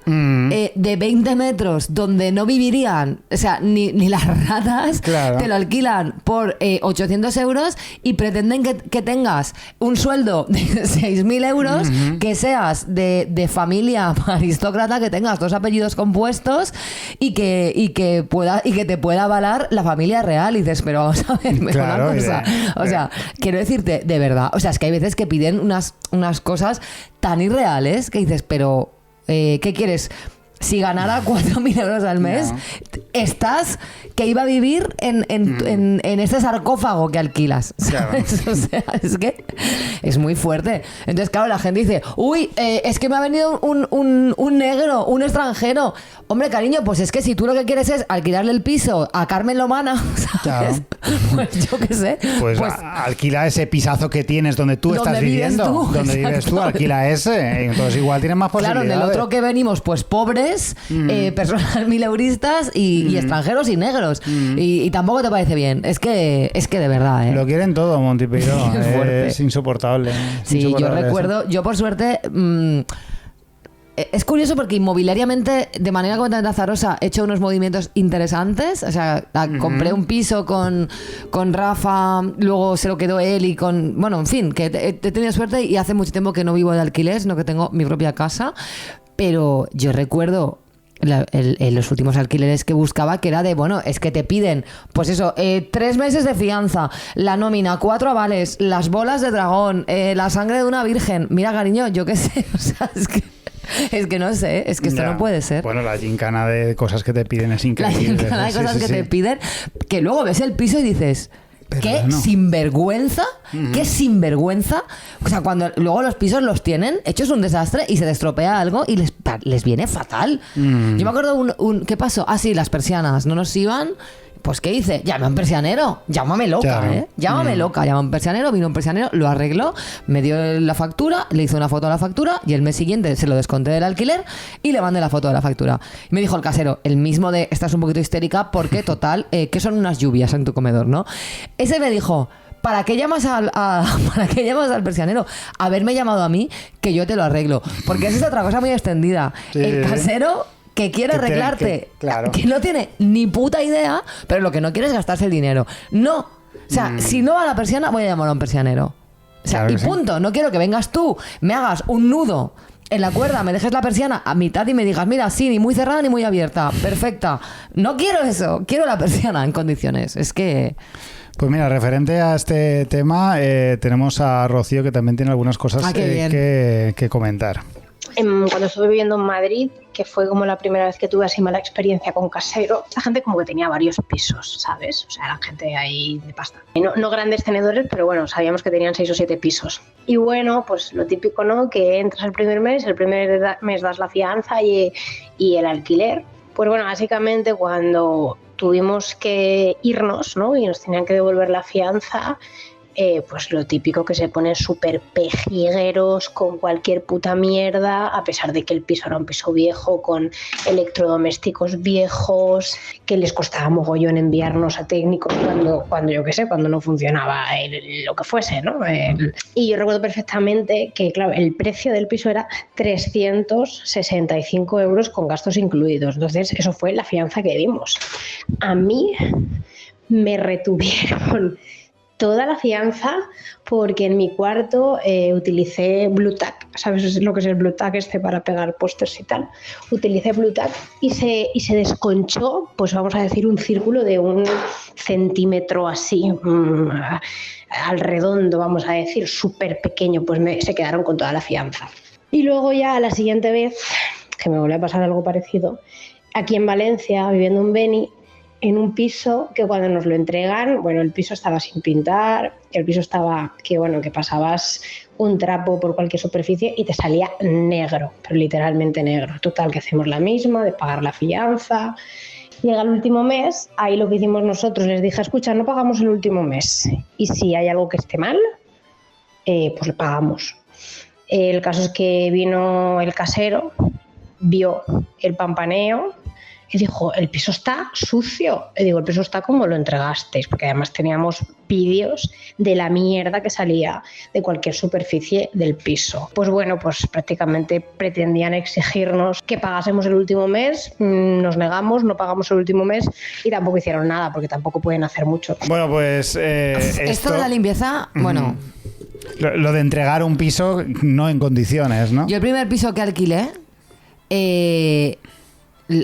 Speaker 3: de 20 metros donde no vivirían, o sea, ni las ratas, te lo alquilan por 800 euros y pretenden que tengas un sueldo de 6.000 euros, que seas de familia aristócrata, que tengas 2 apellidos compuestos y que te pueda avalar la familia real. Y dices, pero vamos a ver, una cosa. O sea, quiero decirte, de verdad, o sea, es que hay veces que piden unas cosas tan irreales que dices, pero ¿qué quieres? Si ganara 4.000 euros al mes, estás que iba a vivir en este sarcófago que alquilas, ¿sabes? O sea, es que es muy fuerte. Entonces, claro, la gente dice, uy, es que me ha venido un negro, un extranjero. Hombre, cariño, pues es que si tú lo que quieres es alquilarle el piso a Carmen Lomana, ¿sabes? Pues yo qué sé.
Speaker 2: Pues alquila ese pisazo que tienes donde tú estás viviendo. Donde vives tú, alquila ese. Entonces igual tienes más posibilidades.
Speaker 3: Claro, del otro que venimos, pues pobres, personas mileuristas y extranjeros y negros. Y tampoco te parece bien. Es que de verdad,
Speaker 2: Lo quieren todo, Monty Peiró. Es insoportable.
Speaker 3: Sí, yo recuerdo, yo por suerte... es curioso porque inmobiliariamente, de manera completamente azarosa, he hecho unos movimientos interesantes. O sea, compré un piso con Rafa, luego se lo quedó él y con... Bueno, en fin, que he tenido suerte y hace mucho tiempo que no vivo de alquiler, sino que tengo mi propia casa. Pero yo recuerdo los últimos alquileres que buscaba, que era de, bueno, es que te piden, pues eso, 3 meses de fianza, la nómina, 4 avales, las bolas de dragón, la sangre de una virgen. Mira, cariño, yo qué sé, o sea, es que no sé, es que esto no puede ser.
Speaker 2: Bueno, la gincana de cosas que te piden es increíble.
Speaker 3: La gincana de cosas que te piden, que luego ves el piso y dices... ¿Qué sinvergüenza? ¿Qué sinvergüenza? O sea, cuando luego los pisos los tienen hechos un desastre y se te estropea algo y les viene fatal. Yo me acuerdo ¿qué pasó? Ah, sí, las persianas no nos iban. Pues ¿qué hice? Llamé a un persianero. Llámame loca, Llámame loca. Llamé a un persianero, vino un persianero, lo arregló, me dio la factura, le hizo una foto a la factura y el mes siguiente se lo desconté del alquiler y le mandé la foto de la factura. Y me dijo el casero, el mismo de, estás un poquito histérica porque total, que son unas lluvias en tu comedor, ¿no? Ese me dijo... ¿Para qué llamas al persianero? Haberme llamado a mí, que yo te lo arreglo. Porque esa es otra cosa muy extendida. El casero... que quiere arreglarte, que no tiene ni puta idea, pero lo que no quiere es gastarse el dinero. No, o sea, si no va a la persiana, voy a llamar a un persianero. O sea, y punto. No quiero que vengas tú, me hagas un nudo en la cuerda, me dejes la persiana a mitad y me digas, mira, sí, ni muy cerrada ni muy abierta, perfecta. No quiero eso, quiero la persiana en condiciones. Es que...
Speaker 2: Pues mira, referente a este tema, tenemos a Rocío, que también tiene algunas cosas que comentar.
Speaker 11: Cuando estuve viviendo en Madrid, que fue como la primera vez que tuve así mala experiencia con casero, la gente como que tenía varios pisos, ¿sabes? O sea, la gente ahí de pasta. No grandes tenedores, pero bueno, sabíamos que tenían 6 o 7 pisos. Y bueno, pues lo típico, ¿no? Que entras el primer mes das la fianza y el alquiler. Pues bueno, básicamente cuando tuvimos que irnos, ¿no? Y nos tenían que devolver la fianza... pues lo típico, que se ponen súper pejigueros con cualquier puta mierda, a pesar de que el piso era un piso viejo, con electrodomésticos viejos, que les costaba mogollón enviarnos a técnicos cuando yo qué sé, cuando no funcionaba lo que fuese, ¿no? Y yo recuerdo perfectamente que, claro, el precio del piso era 365 euros con gastos incluidos. Entonces, eso fue la fianza que dimos. A mí me retuvieron toda la fianza porque en mi cuarto utilicé Blu Tack. ¿Sabes lo que es el Blu Tack para pegar pósters y tal? Utilicé Blu Tack y se desconchó, pues vamos a decir, un círculo de 1 centímetro así, al redondo, vamos a decir, súper pequeño, pues se quedaron con toda la fianza. Y luego ya la siguiente vez, que me volvió a pasar algo parecido, aquí en Valencia, viviendo en Beni, en un piso que cuando nos lo entregan, bueno, el piso estaba sin pintar, el piso estaba que pasabas un trapo por cualquier superficie y te salía negro, pero literalmente negro. Total, que hacemos la misma, de pagar la fianza. Llega el último mes, ahí lo que hicimos nosotros, les dije, escucha, no pagamos el último mes, y si hay algo que esté mal, pues le pagamos. El caso es que vino el casero, vio el pampaneo, y dijo, el piso está sucio. Y digo, el piso está como lo entregasteis, porque además teníamos vídeos de la mierda que salía de cualquier superficie del piso. Pues bueno, pues prácticamente pretendían exigirnos que pagásemos el último mes, nos negamos, no pagamos el último mes y tampoco hicieron nada, porque tampoco pueden hacer mucho.
Speaker 2: Bueno, pues
Speaker 3: esto de la limpieza, bueno...
Speaker 2: Lo de entregar un piso no en condiciones, ¿no?
Speaker 3: Yo el primer piso que alquilé,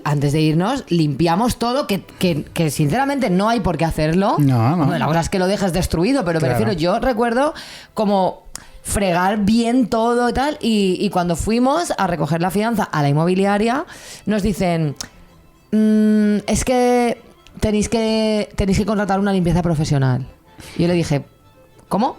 Speaker 3: antes de irnos, limpiamos todo, que sinceramente no hay por qué hacerlo.
Speaker 2: No.
Speaker 3: Bueno, la cosa es que lo dejas destruido, pero me refiero, yo recuerdo como fregar bien todo y tal, y cuando fuimos a recoger la fianza a la inmobiliaria, nos dicen, es que tenéis que contratar una limpieza profesional. Y yo le dije, ¿cómo?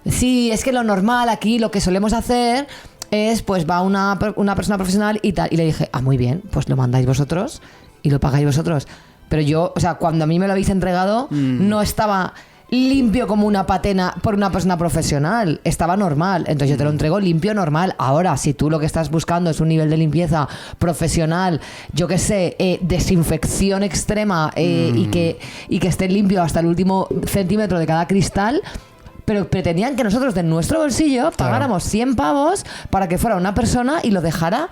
Speaker 3: Sí, es que lo normal aquí, lo que solemos hacer es, pues va una persona profesional y tal. Y le dije, muy bien, pues lo mandáis vosotros y lo pagáis vosotros. Pero yo, o sea, cuando a mí me lo habéis entregado, no estaba limpio como una patena por una persona profesional, estaba normal. Entonces yo te lo entrego limpio, normal. Ahora, si tú lo que estás buscando es un nivel de limpieza profesional, yo qué sé, desinfección extrema, y que esté limpio hasta el último centímetro de cada cristal, pero pretendían que nosotros de nuestro bolsillo pagáramos 100 pavos para que fuera una persona y lo dejara.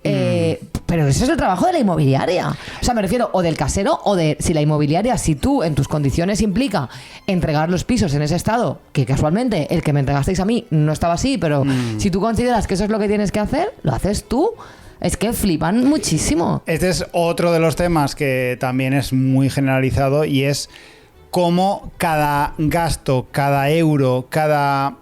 Speaker 3: Pero ese es el trabajo de la inmobiliaria. O sea, me refiero o del casero o de si la inmobiliaria, si tú en tus condiciones implica entregar los pisos en ese estado, que casualmente el que me entregasteis a mí no estaba así, pero si tú consideras que eso es lo que tienes que hacer, lo haces tú. Es que flipan muchísimo.
Speaker 2: Este es otro de los temas que también es muy generalizado, y es cómo cada gasto, cada euro, cada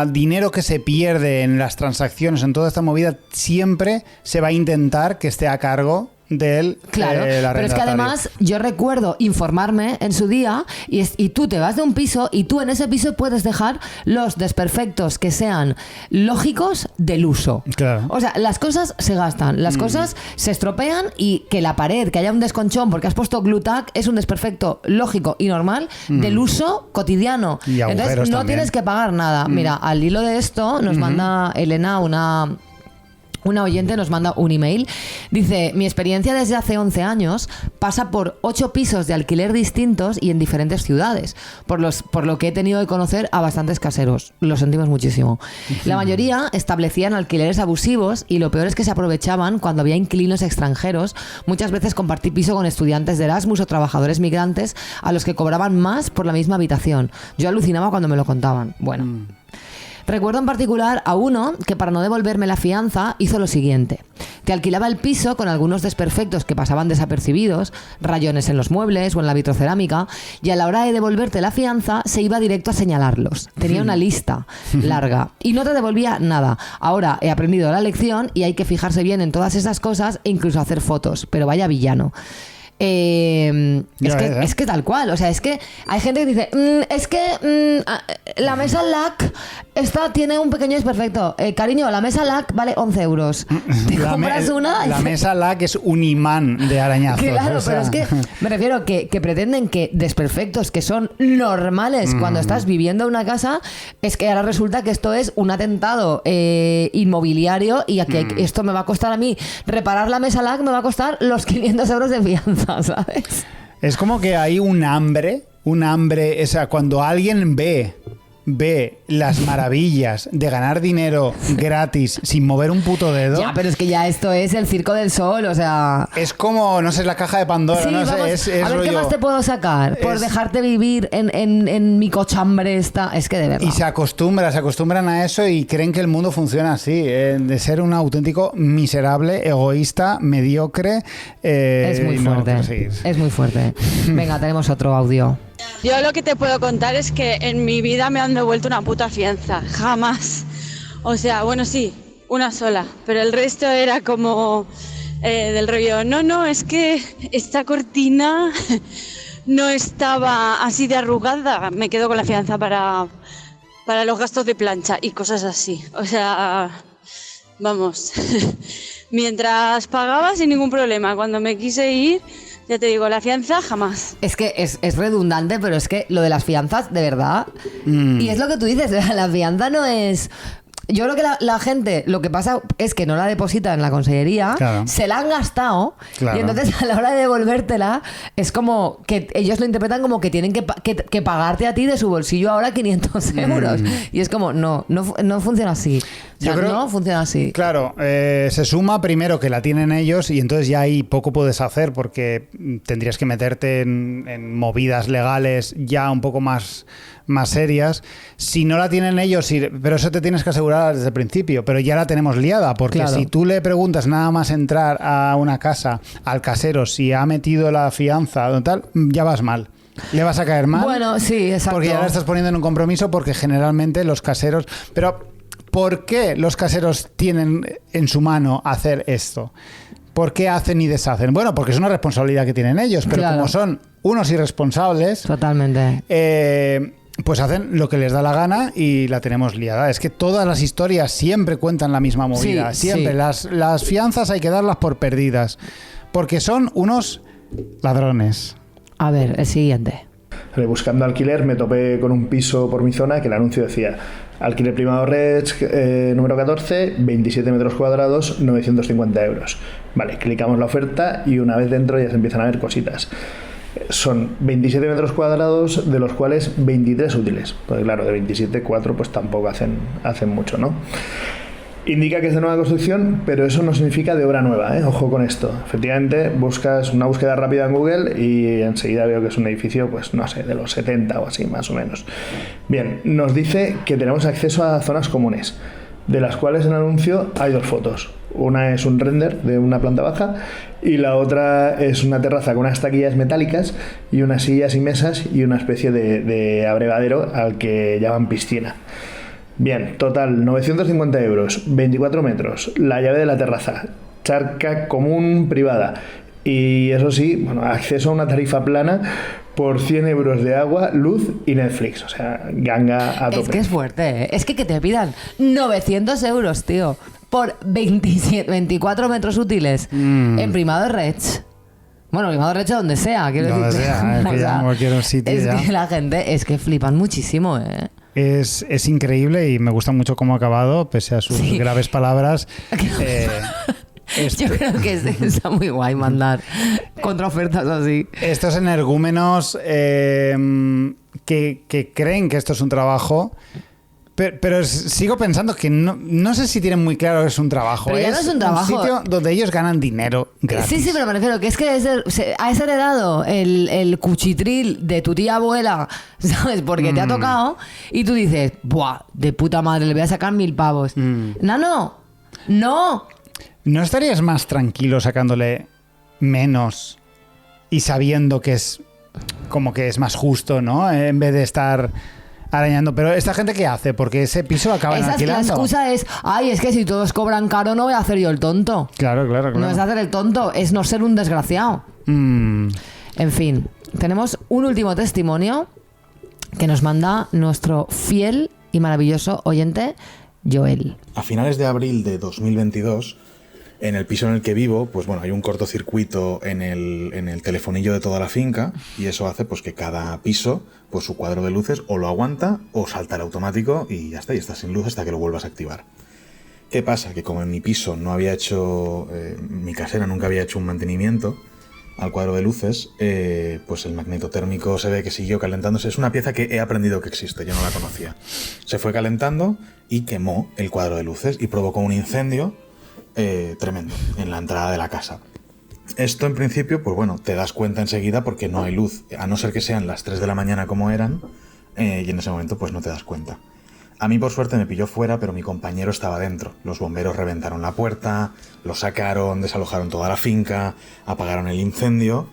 Speaker 2: dinero que se pierde en las transacciones, en toda esta movida, siempre se va a intentar que esté a cargo del
Speaker 3: arrendatario. Pero es que además yo recuerdo informarme en su día y tú te vas de un piso y tú en ese piso puedes dejar los desperfectos que sean lógicos del uso.
Speaker 2: Claro.
Speaker 3: O sea, las cosas se gastan, las cosas se estropean, y que la pared, que haya un desconchón porque has puesto Glutac, es un desperfecto lógico y normal del uso cotidiano.
Speaker 2: Y
Speaker 3: entonces no
Speaker 2: también
Speaker 3: tienes que pagar nada. Mira, al hilo de esto nos manda Elena una oyente, nos manda un email. Dice, mi experiencia desde hace 11 años pasa por 8 pisos de alquiler distintos y en diferentes ciudades, por lo que he tenido que conocer a bastantes caseros. Lo sentimos muchísimo. La mayoría establecían alquileres abusivos, y lo peor es que se aprovechaban cuando había inquilinos extranjeros. Muchas veces compartí piso con estudiantes de Erasmus o trabajadores migrantes a los que cobraban más por la misma habitación. Yo alucinaba cuando me lo contaban. Bueno... Recuerdo en particular a uno que, para no devolverme la fianza, hizo lo siguiente. Te alquilaba el piso con algunos desperfectos que pasaban desapercibidos, rayones en los muebles o en la vitrocerámica, y a la hora de devolverte la fianza se iba directo a señalarlos. Tenía una lista larga y no te devolvía nada. Ahora he aprendido la lección y hay que fijarse bien en todas esas cosas e incluso hacer fotos. Pero vaya villano. Es que tal cual, o sea, es que hay gente que dice, la mesa LAC esta tiene un pequeño desperfecto, cariño, la mesa LAC vale 11 euros. Te compras una.
Speaker 2: La mesa LAC es un imán de arañazos.
Speaker 3: Claro, pero es que me refiero que pretenden que desperfectos que son normales cuando estás viviendo una casa, es que ahora resulta que esto es un atentado inmobiliario, y aquí esto me va a costar a mí, reparar la mesa LAC me va a costar los 500 euros de fianza, ¿sabes?
Speaker 2: Es como que hay un hambre, o sea, cuando alguien ve las maravillas de ganar dinero gratis sin mover un puto dedo.
Speaker 3: Ya, pero es que ya esto es el circo del sol, o sea...
Speaker 2: Es como, no sé, la caja de Pandora,
Speaker 3: sí,
Speaker 2: no
Speaker 3: vamos,
Speaker 2: sé, es
Speaker 3: a ver
Speaker 2: rollo,
Speaker 3: qué más te puedo sacar por dejarte vivir en mi cochambre esta... Es que de verdad...
Speaker 2: Y se acostumbran a eso y creen que el mundo funciona así, de ser un auténtico miserable, egoísta, mediocre.
Speaker 3: Es muy fuerte, es muy fuerte. Venga, tenemos otro audio.
Speaker 12: Yo lo que te puedo contar es que en mi vida me han devuelto una puta fianza, jamás. O sea, bueno, sí, una sola, pero el resto era como del rollo, no, es que esta cortina no estaba así de arrugada, me quedo con la fianza para los gastos de plancha y cosas así. O sea, vamos, mientras pagaba sin ningún problema, cuando me quise ir... Ya te digo, la fianza jamás.
Speaker 3: Es que es redundante, pero es que lo de las fianzas, de verdad, y es lo que tú dices, la fianza no es Yo creo que la gente, lo que pasa es que no la deposita en la consellería,
Speaker 2: Claro.
Speaker 3: se la han gastado,
Speaker 2: Claro.
Speaker 3: y entonces a la hora de devolvértela es como que ellos lo interpretan como que tienen que pagarte a ti de su bolsillo ahora 500 euros. Y es como, no funciona así. O sea,
Speaker 2: Yo creo-
Speaker 3: no funciona así.
Speaker 2: Claro, se suma primero que la tienen ellos y entonces ya ahí poco puedes hacer porque tendrías que meterte en movidas legales ya un poco más serias. Si no la tienen ellos, pero eso te tienes que asegurar desde el principio, pero ya la tenemos liada, porque
Speaker 3: Claro.
Speaker 2: si tú le preguntas nada más entrar a una casa al casero si ha metido la fianza o tal, ya vas mal. Le vas a caer mal.
Speaker 3: Bueno, sí, exacto.
Speaker 2: Porque ya la estás poniendo en un compromiso, porque generalmente los caseros... Pero, ¿por qué los caseros tienen en su mano hacer esto? ¿Por qué hacen y deshacen? Bueno, porque es una responsabilidad que tienen ellos, pero
Speaker 3: Claro.
Speaker 2: como son unos irresponsables,
Speaker 3: Totalmente.
Speaker 2: pues hacen lo que les da la gana y la tenemos liada. Es que todas las historias siempre cuentan la misma movida.
Speaker 3: Sí,
Speaker 2: Siempre.
Speaker 3: sí.
Speaker 2: Las fianzas hay que darlas por perdidas, porque son unos ladrones.
Speaker 3: A ver, el siguiente.
Speaker 13: Buscando alquiler me topé con un piso por mi zona que el anuncio decía alquiler privado Reig, número 14, 27 metros cuadrados, 950 euros. Vale, clicamos la oferta y una vez dentro ya se empiezan a ver cositas. Son 27 metros cuadrados, de los cuales 23 útiles. Porque claro, de 27, 4 pues tampoco hacen mucho, ¿no? Indica que es de nueva construcción, pero eso no significa de obra nueva, ¿eh? Ojo con esto. Efectivamente, buscas una búsqueda rápida en Google y enseguida veo que es un edificio, pues no sé, de los 70 o así, más o menos. Bien, nos dice que tenemos acceso a zonas comunes, de las cuales en el anuncio hay dos fotos. Una es un render de una planta baja y la otra es una terraza con unas taquillas metálicas y unas sillas y mesas y una especie de abrevadero al que llaman piscina. Bien, total, 950 euros, 24 metros, la llave de la terraza, charca común privada y eso sí, bueno, acceso a una tarifa plana por 100 euros de agua, luz y Netflix. O sea, ganga a tope.
Speaker 3: Es que es fuerte, ¿eh? Es que te pidan 900 euros, tío, por 24 metros útiles en Primado de Reig. Bueno, Primado de Reig donde sea, quiero
Speaker 2: Donde
Speaker 3: decirte.
Speaker 2: sea, es que
Speaker 3: O
Speaker 2: ya
Speaker 3: sea,
Speaker 2: en cualquier sitio
Speaker 3: es
Speaker 2: ya.
Speaker 3: que la gente, es que flipan muchísimo, ¿eh?
Speaker 2: Es increíble y me gusta mucho cómo ha acabado, pese a sus graves palabras.
Speaker 3: Yo creo que está muy guay mandar contraofertas así.
Speaker 2: Estos energúmenos que creen que esto es un trabajo, pero sigo pensando que no sé si tienen muy claro que es un trabajo.
Speaker 3: Pero ya no es un trabajo.
Speaker 2: Un sitio donde ellos ganan dinero gratis.
Speaker 3: Sí, pero me refiero que es que has heredado el cuchitril de tu tía abuela, ¿sabes? Porque te ha tocado y tú dices, ¡buah! De puta madre, le voy a sacar 1000 pavos. No.
Speaker 2: ¿No estarías más tranquilo sacándole menos y sabiendo que es como que es más justo, ¿no? En vez de estar arañando. Pero ¿esta gente qué hace? Porque ese piso acaba
Speaker 3: La
Speaker 2: alquilando.
Speaker 3: excusa es, es que si todos cobran caro no voy a hacer yo el tonto.
Speaker 2: Claro.
Speaker 3: No es hacer el tonto, es no ser un desgraciado. En fin, tenemos un último testimonio que nos manda nuestro fiel y maravilloso oyente, Joel.
Speaker 14: A finales de abril de 2022, en el piso en el que vivo, pues bueno, hay un cortocircuito en el telefonillo de toda la finca y eso hace pues que cada piso, pues su cuadro de luces o lo aguanta o salta el automático y ya está, y está sin luz hasta que lo vuelvas a activar. ¿Qué pasa? Que como en mi piso no había hecho, mi casera nunca había hecho un mantenimiento al cuadro de luces, pues el magnetotérmico se ve que siguió calentándose. Es una pieza que he aprendido que existe, yo no la conocía. Se fue calentando y quemó el cuadro de luces y provocó un incendio tremendo en la entrada de la casa. Esto en principio, pues bueno, te das cuenta enseguida porque no hay luz, a no ser que sean las 3 de la mañana como eran, y en ese momento pues no te das cuenta. A mí por suerte me pilló fuera, pero mi compañero estaba dentro. Los bomberos reventaron la puerta, lo sacaron, desalojaron toda la finca, apagaron el incendio.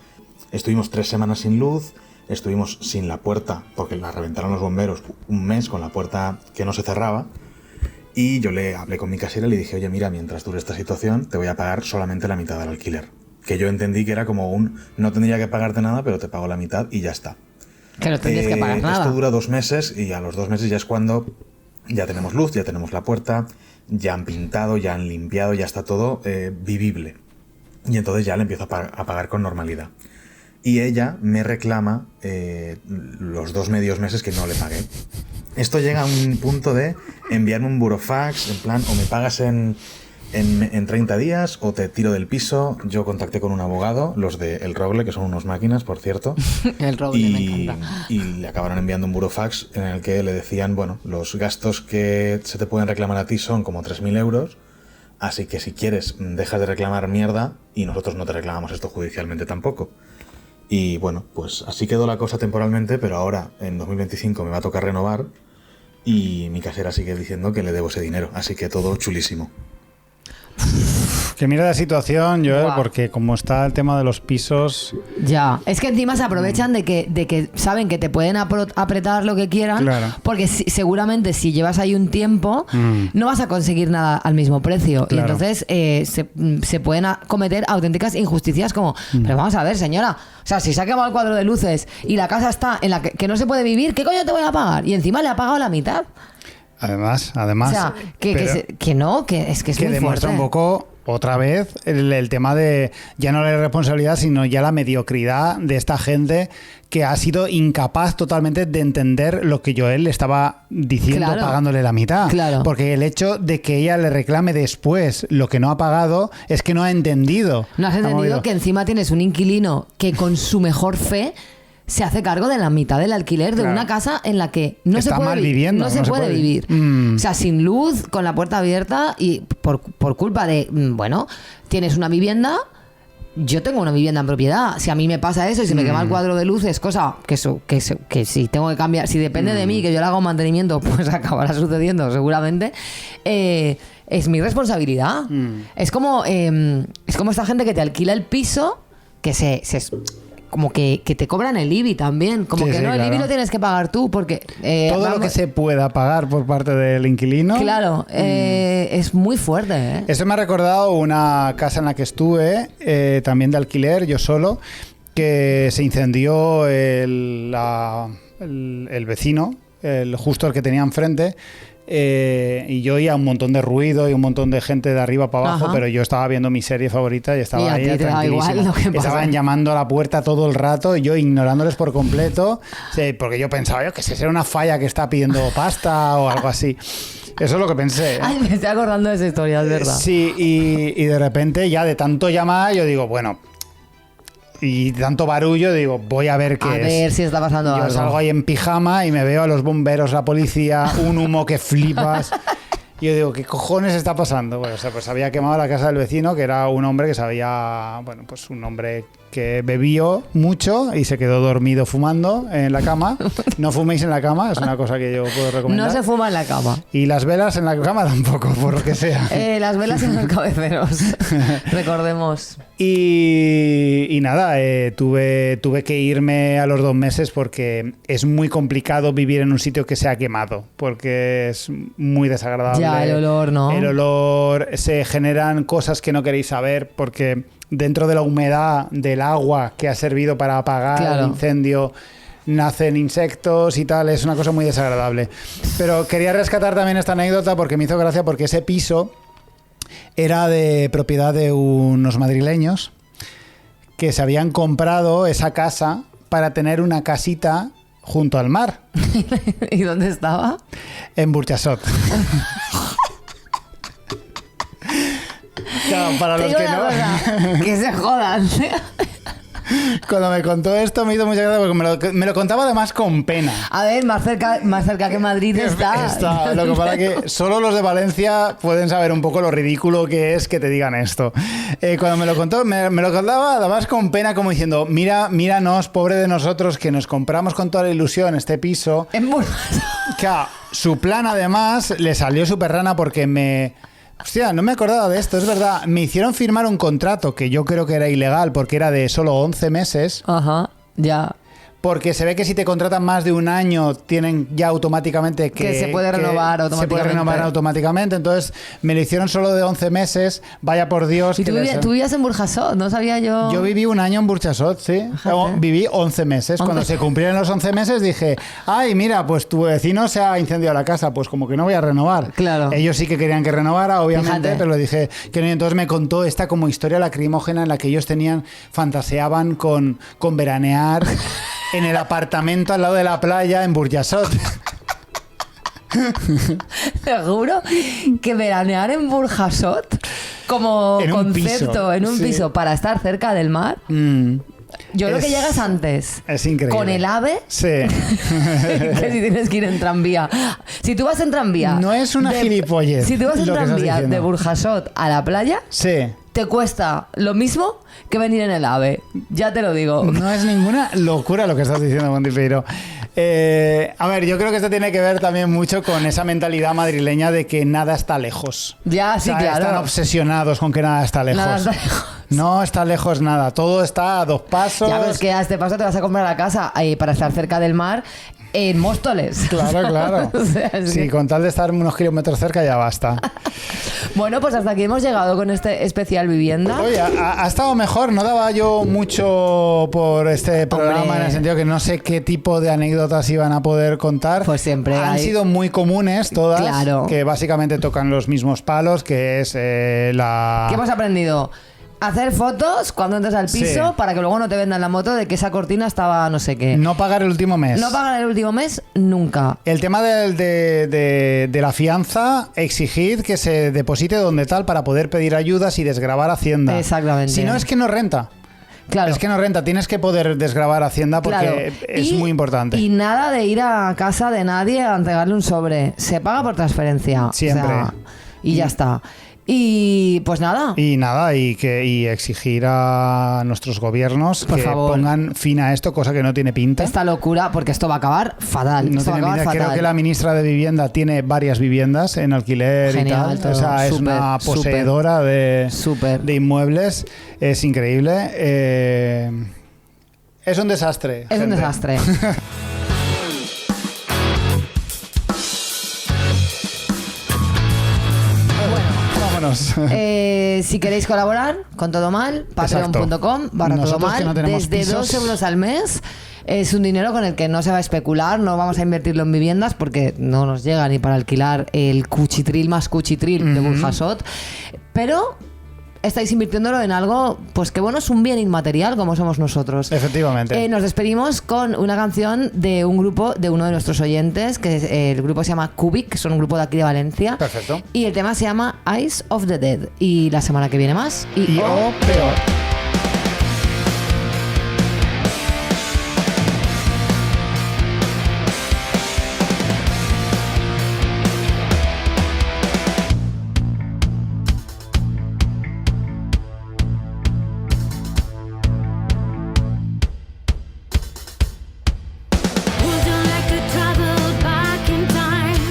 Speaker 14: Estuvimos 3 semanas sin luz, estuvimos sin la puerta, porque la reventaron los bomberos, un mes con la puerta que no se cerraba. Y yo le hablé con mi casera y le dije, oye, mira, mientras dure esta situación, te voy a pagar solamente la mitad del alquiler. Que yo entendí que era como no tendría que pagarte nada, pero te pago la mitad y ya está.
Speaker 3: Que no tendrías que pagar nada.
Speaker 14: Esto dura 2 meses y a los 2 meses ya es cuando ya tenemos luz, ya tenemos la puerta, ya han pintado, ya han limpiado, ya está todo vivible. Y entonces ya le empiezo a pagar con normalidad. Y ella me reclama los 2 medios meses que no le pagué. Esto llega a un punto de enviarme un burofax, en plan, o me pagas en 30 días o te tiro del piso. Yo contacté con un abogado, los de El Roble, que son unos máquinas, por cierto.
Speaker 3: El Roble, me encanta.
Speaker 14: Y le acabaron enviando un burofax en el que le decían, bueno, los gastos que se te pueden reclamar a ti son como 3.000 euros, así que si quieres, dejas de reclamar mierda y nosotros no te reclamamos esto judicialmente tampoco. Y bueno, pues así quedó la cosa temporalmente, pero ahora en 2025 me va a tocar renovar y mi casera sigue diciendo que le debo ese dinero, así que todo chulísimo.
Speaker 2: Que mira la situación, Joel,
Speaker 3: Buah.
Speaker 2: porque como está el tema de los pisos...
Speaker 3: Ya, es que encima se aprovechan de que saben que te pueden apretar lo que quieran,
Speaker 2: Claro.
Speaker 3: porque seguramente si llevas ahí un tiempo no vas a conseguir nada al mismo precio.
Speaker 2: Claro.
Speaker 3: Y entonces se pueden cometer auténticas injusticias como, pero vamos a ver, señora, o sea, si se ha quemado el cuadro de luces y la casa está en la que no se puede vivir, ¿qué coño te voy a pagar? Y encima le ha pagado la mitad.
Speaker 2: Además,
Speaker 3: O sea, que es muy
Speaker 2: demuestra
Speaker 3: fuerte.
Speaker 2: un poco, otra vez, el tema de ya no la irresponsabilidad, sino ya la mediocridad de esta gente que ha sido incapaz totalmente de entender lo que Joel le estaba diciendo,
Speaker 3: Claro.
Speaker 2: pagándole la mitad.
Speaker 3: Claro.
Speaker 2: Porque el hecho de que ella le reclame después lo que no ha pagado es que no ha entendido.
Speaker 3: No has
Speaker 2: Ha
Speaker 3: entendido
Speaker 2: movido.
Speaker 3: que encima tienes un inquilino que con su mejor fe se hace cargo de la mitad del alquiler de
Speaker 2: Claro.
Speaker 3: una casa en la que no
Speaker 2: Está
Speaker 3: se puede
Speaker 2: mal viviendo,
Speaker 3: no se puede vivir. O sea, sin luz, con la puerta abierta y por culpa de, bueno, tienes una vivienda. Yo tengo una vivienda en propiedad. Si a mí me pasa eso y se me quema el cuadro de luces, cosa que si tengo que cambiar, si depende de mí, que yo le haga un mantenimiento, pues acabará sucediendo seguramente. Es mi responsabilidad. Es como esta gente que te alquila el piso, que como que te cobran el IBI también. Como
Speaker 2: Sí,
Speaker 3: que
Speaker 2: sí,
Speaker 3: no, el
Speaker 2: claro.
Speaker 3: IBI lo tienes que pagar tú, porque
Speaker 2: Todo lo que se pueda pagar por parte del inquilino.
Speaker 3: Claro, es muy fuerte, ¿eh?
Speaker 2: Eso me ha recordado una casa en la que estuve, también de alquiler, yo solo, que se incendió el vecino, justo el que tenía enfrente. Y yo oía un montón de ruido y un montón de gente de arriba para abajo,
Speaker 3: Ajá.
Speaker 2: pero yo estaba viendo mi serie favorita y estaba
Speaker 3: Y a
Speaker 2: ahí
Speaker 3: ti te da
Speaker 2: tranquilísimo.
Speaker 3: igual lo que pasa.
Speaker 2: Estaban llamando a la puerta todo el rato y yo ignorándoles por completo, porque yo pensaba, yo que sé, será una falla que está pidiendo pasta o algo así. Eso es lo que pensé.
Speaker 3: Ay, me estoy acordando de esa historia, es verdad.
Speaker 2: Sí, y de repente ya de tanto llamar yo digo, bueno, y tanto barullo, digo, voy a ver qué
Speaker 3: A
Speaker 2: es.
Speaker 3: ver si está pasando
Speaker 2: Yo
Speaker 3: algo.
Speaker 2: salgo ahí en pijama y me veo a los bomberos, la policía, un humo que flipas. Y yo digo, ¿qué cojones está pasando? Bueno, o sea, pues había quemado la casa del vecino, que era un hombre que sabía, bueno, pues un hombre que bebió mucho y se quedó dormido fumando en la cama. No fuméis en la cama, es una cosa que yo puedo recomendar.
Speaker 3: No se fuma en la cama.
Speaker 2: Y las velas en la cama tampoco, por lo que sea.
Speaker 3: Las velas en los cabeceros. Recordemos.
Speaker 2: Y nada, tuve que irme a los 2 meses porque es muy complicado vivir en un sitio que se ha quemado, porque es muy desagradable.
Speaker 3: Ya, el olor, ¿no?
Speaker 2: El olor, se generan cosas que no queréis saber porque dentro de la humedad del agua que ha servido para apagar
Speaker 3: Claro.
Speaker 2: el incendio nacen insectos y tal, es una cosa muy desagradable. Pero quería rescatar también esta anécdota porque me hizo gracia, porque ese piso era de propiedad de unos madrileños que se habían comprado esa casa para tener una casita junto al mar.
Speaker 3: ¿Y dónde estaba?
Speaker 2: En Burjasot. Claro, para
Speaker 3: Te
Speaker 2: los
Speaker 3: digo
Speaker 2: que
Speaker 3: una
Speaker 2: no...
Speaker 3: cosa, que se jodan.
Speaker 2: Cuando me contó esto me hizo mucha gracia porque me lo contaba además con pena.
Speaker 3: A ver, más cerca que Madrid está.
Speaker 2: Lo que pasa es que solo los de Valencia pueden saber un poco lo ridículo que es que te digan esto. Cuando me lo contó, me lo contaba además con pena, como diciendo, míranos, pobre de nosotros, que nos compramos con toda la ilusión este piso.
Speaker 3: En
Speaker 2: Claro, su plan además le salió súper rana porque Hostia, no me acordaba de esto, es verdad. Me hicieron firmar un contrato que yo creo que era ilegal porque era de solo 11 meses.
Speaker 3: Ajá, ya.
Speaker 2: Porque se ve que si te contratan más de un año tienen ya automáticamente que
Speaker 3: se puede renovar automáticamente.
Speaker 2: Se puede renovar automáticamente. Entonces me lo hicieron solo de 11 meses. Vaya por Dios.
Speaker 3: ¿Y tú vivías en Burjasot? No sabía yo.
Speaker 2: Yo viví un año en Burjasot, sí. Viví 11 meses. Cuando se cumplieron los 11 meses dije, ay, mira, pues tu vecino se ha incendiado la casa, pues como que no voy a renovar.
Speaker 3: Claro.
Speaker 2: Ellos sí que querían que renovara, obviamente,
Speaker 3: Fíjate.
Speaker 2: pero le dije que no. Y entonces me contó esta como historia lacrimógena en la que ellos fantaseaban con veranear en el apartamento al lado de la playa en Burjasot.
Speaker 3: Te juro que veranear en Burjasot como
Speaker 2: En un
Speaker 3: concepto
Speaker 2: piso,
Speaker 3: en un
Speaker 2: sí.
Speaker 3: piso para estar cerca del mar. Yo creo que llegas antes.
Speaker 2: Es increíble.
Speaker 3: Con el AVE.
Speaker 2: Sí.
Speaker 3: Que si tienes que ir en tranvía. Si tú vas en tranvía.
Speaker 2: No es una gilipollez
Speaker 3: Si tú vas en
Speaker 2: lo que estás
Speaker 3: tranvía
Speaker 2: diciendo.
Speaker 3: de Burjasot a la playa,
Speaker 2: Sí.
Speaker 3: te cuesta lo mismo que venir en el AVE. Ya te lo digo.
Speaker 2: No es ninguna locura lo que estás diciendo, Montipeiro. A ver, yo creo que esto tiene que ver también mucho con esa mentalidad madrileña de que nada está lejos.
Speaker 3: Ya, sí,
Speaker 2: O sea,
Speaker 3: claro.
Speaker 2: Están obsesionados con que nada está lejos.
Speaker 3: Nada está lejos.
Speaker 2: No está lejos nada, todo está a 2 pasos.
Speaker 3: Ya, pero es que a este paso te vas a comprar la casa para estar cerca del mar en Móstoles.
Speaker 2: Claro, claro.
Speaker 3: O sea, es
Speaker 2: Sí,
Speaker 3: que-
Speaker 2: con tal de estar unos kilómetros cerca ya basta.
Speaker 3: Bueno, pues hasta aquí hemos llegado con este especial vivienda.
Speaker 2: Oye, ha estado mejor, no daba yo mucho por este programa.
Speaker 3: Hombre.
Speaker 2: En el sentido que no sé qué tipo de anécdotas iban a poder contar.
Speaker 3: Pues siempre
Speaker 2: han
Speaker 3: hay-
Speaker 2: sido muy comunes todas,
Speaker 3: Claro.
Speaker 2: que básicamente tocan los mismos palos, que es la...
Speaker 3: ¿Qué hemos aprendido? Hacer fotos cuando entres al piso
Speaker 2: Sí.
Speaker 3: para que luego no te vendan la moto de que esa cortina estaba no sé qué.
Speaker 2: No pagar el último mes.
Speaker 3: No pagan el último mes nunca.
Speaker 2: El tema de la fianza, exigid que se deposite donde tal para poder pedir ayudas y desgravar Hacienda.
Speaker 3: Exactamente.
Speaker 2: Si no, es que no renta.
Speaker 3: Claro.
Speaker 2: Es que no renta, tienes que poder desgravar Hacienda porque
Speaker 3: Claro.
Speaker 2: es
Speaker 3: Y-
Speaker 2: muy importante.
Speaker 3: Y nada de ir a casa de nadie a entregarle un sobre. Se paga por transferencia.
Speaker 2: Siempre.
Speaker 3: O sea, y ya está. Y pues nada.
Speaker 2: Y nada, y exigir a nuestros gobiernos
Speaker 3: Por
Speaker 2: que
Speaker 3: favor.
Speaker 2: pongan fin a esto, cosa que no tiene pinta.
Speaker 3: Esta locura, porque esto va a acabar fatal.
Speaker 2: No
Speaker 3: esto va a
Speaker 2: tiene
Speaker 3: acabar
Speaker 2: pinta.
Speaker 3: fatal.
Speaker 2: Creo que la ministra de Vivienda tiene varias viviendas en alquiler
Speaker 3: Genial,
Speaker 2: y tal.
Speaker 3: todo.
Speaker 2: O sea, es
Speaker 3: Súper,
Speaker 2: una
Speaker 3: súper.
Speaker 2: poseedora de inmuebles. Es increíble. Es un desastre.
Speaker 3: Es un
Speaker 2: gente.
Speaker 3: desastre.
Speaker 2: Vámonos.
Speaker 3: Si queréis colaborar con Todo Mal, patreon.com/Todo
Speaker 2: Nosotros
Speaker 3: Mal,
Speaker 2: que no tenemos
Speaker 3: desde
Speaker 2: pisos.
Speaker 3: 2 euros al mes. Es un dinero con el que no se va a especular, no vamos a invertirlo en viviendas porque no nos llega ni para alquilar el cuchitril más cuchitril de Burjasot, pero estáis invirtiéndolo en algo, pues que bueno, es un bien inmaterial como somos nosotros.
Speaker 2: Efectivamente.
Speaker 3: Nos despedimos con una canción de un grupo, de uno de nuestros oyentes, que el grupo se llama Cubic, son un grupo de aquí de Valencia.
Speaker 2: Perfecto.
Speaker 3: Y el tema se llama Eyes of the Dead. Y la semana que viene más.
Speaker 2: Y o peor.
Speaker 15: Would you like to travel back in time,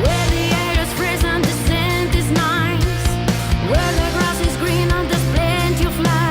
Speaker 15: where the air is fresh and the scent is nice, where the grass is green and there's plenty of life?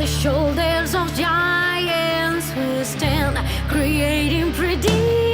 Speaker 15: the shoulders of giants we stand, creating predictions.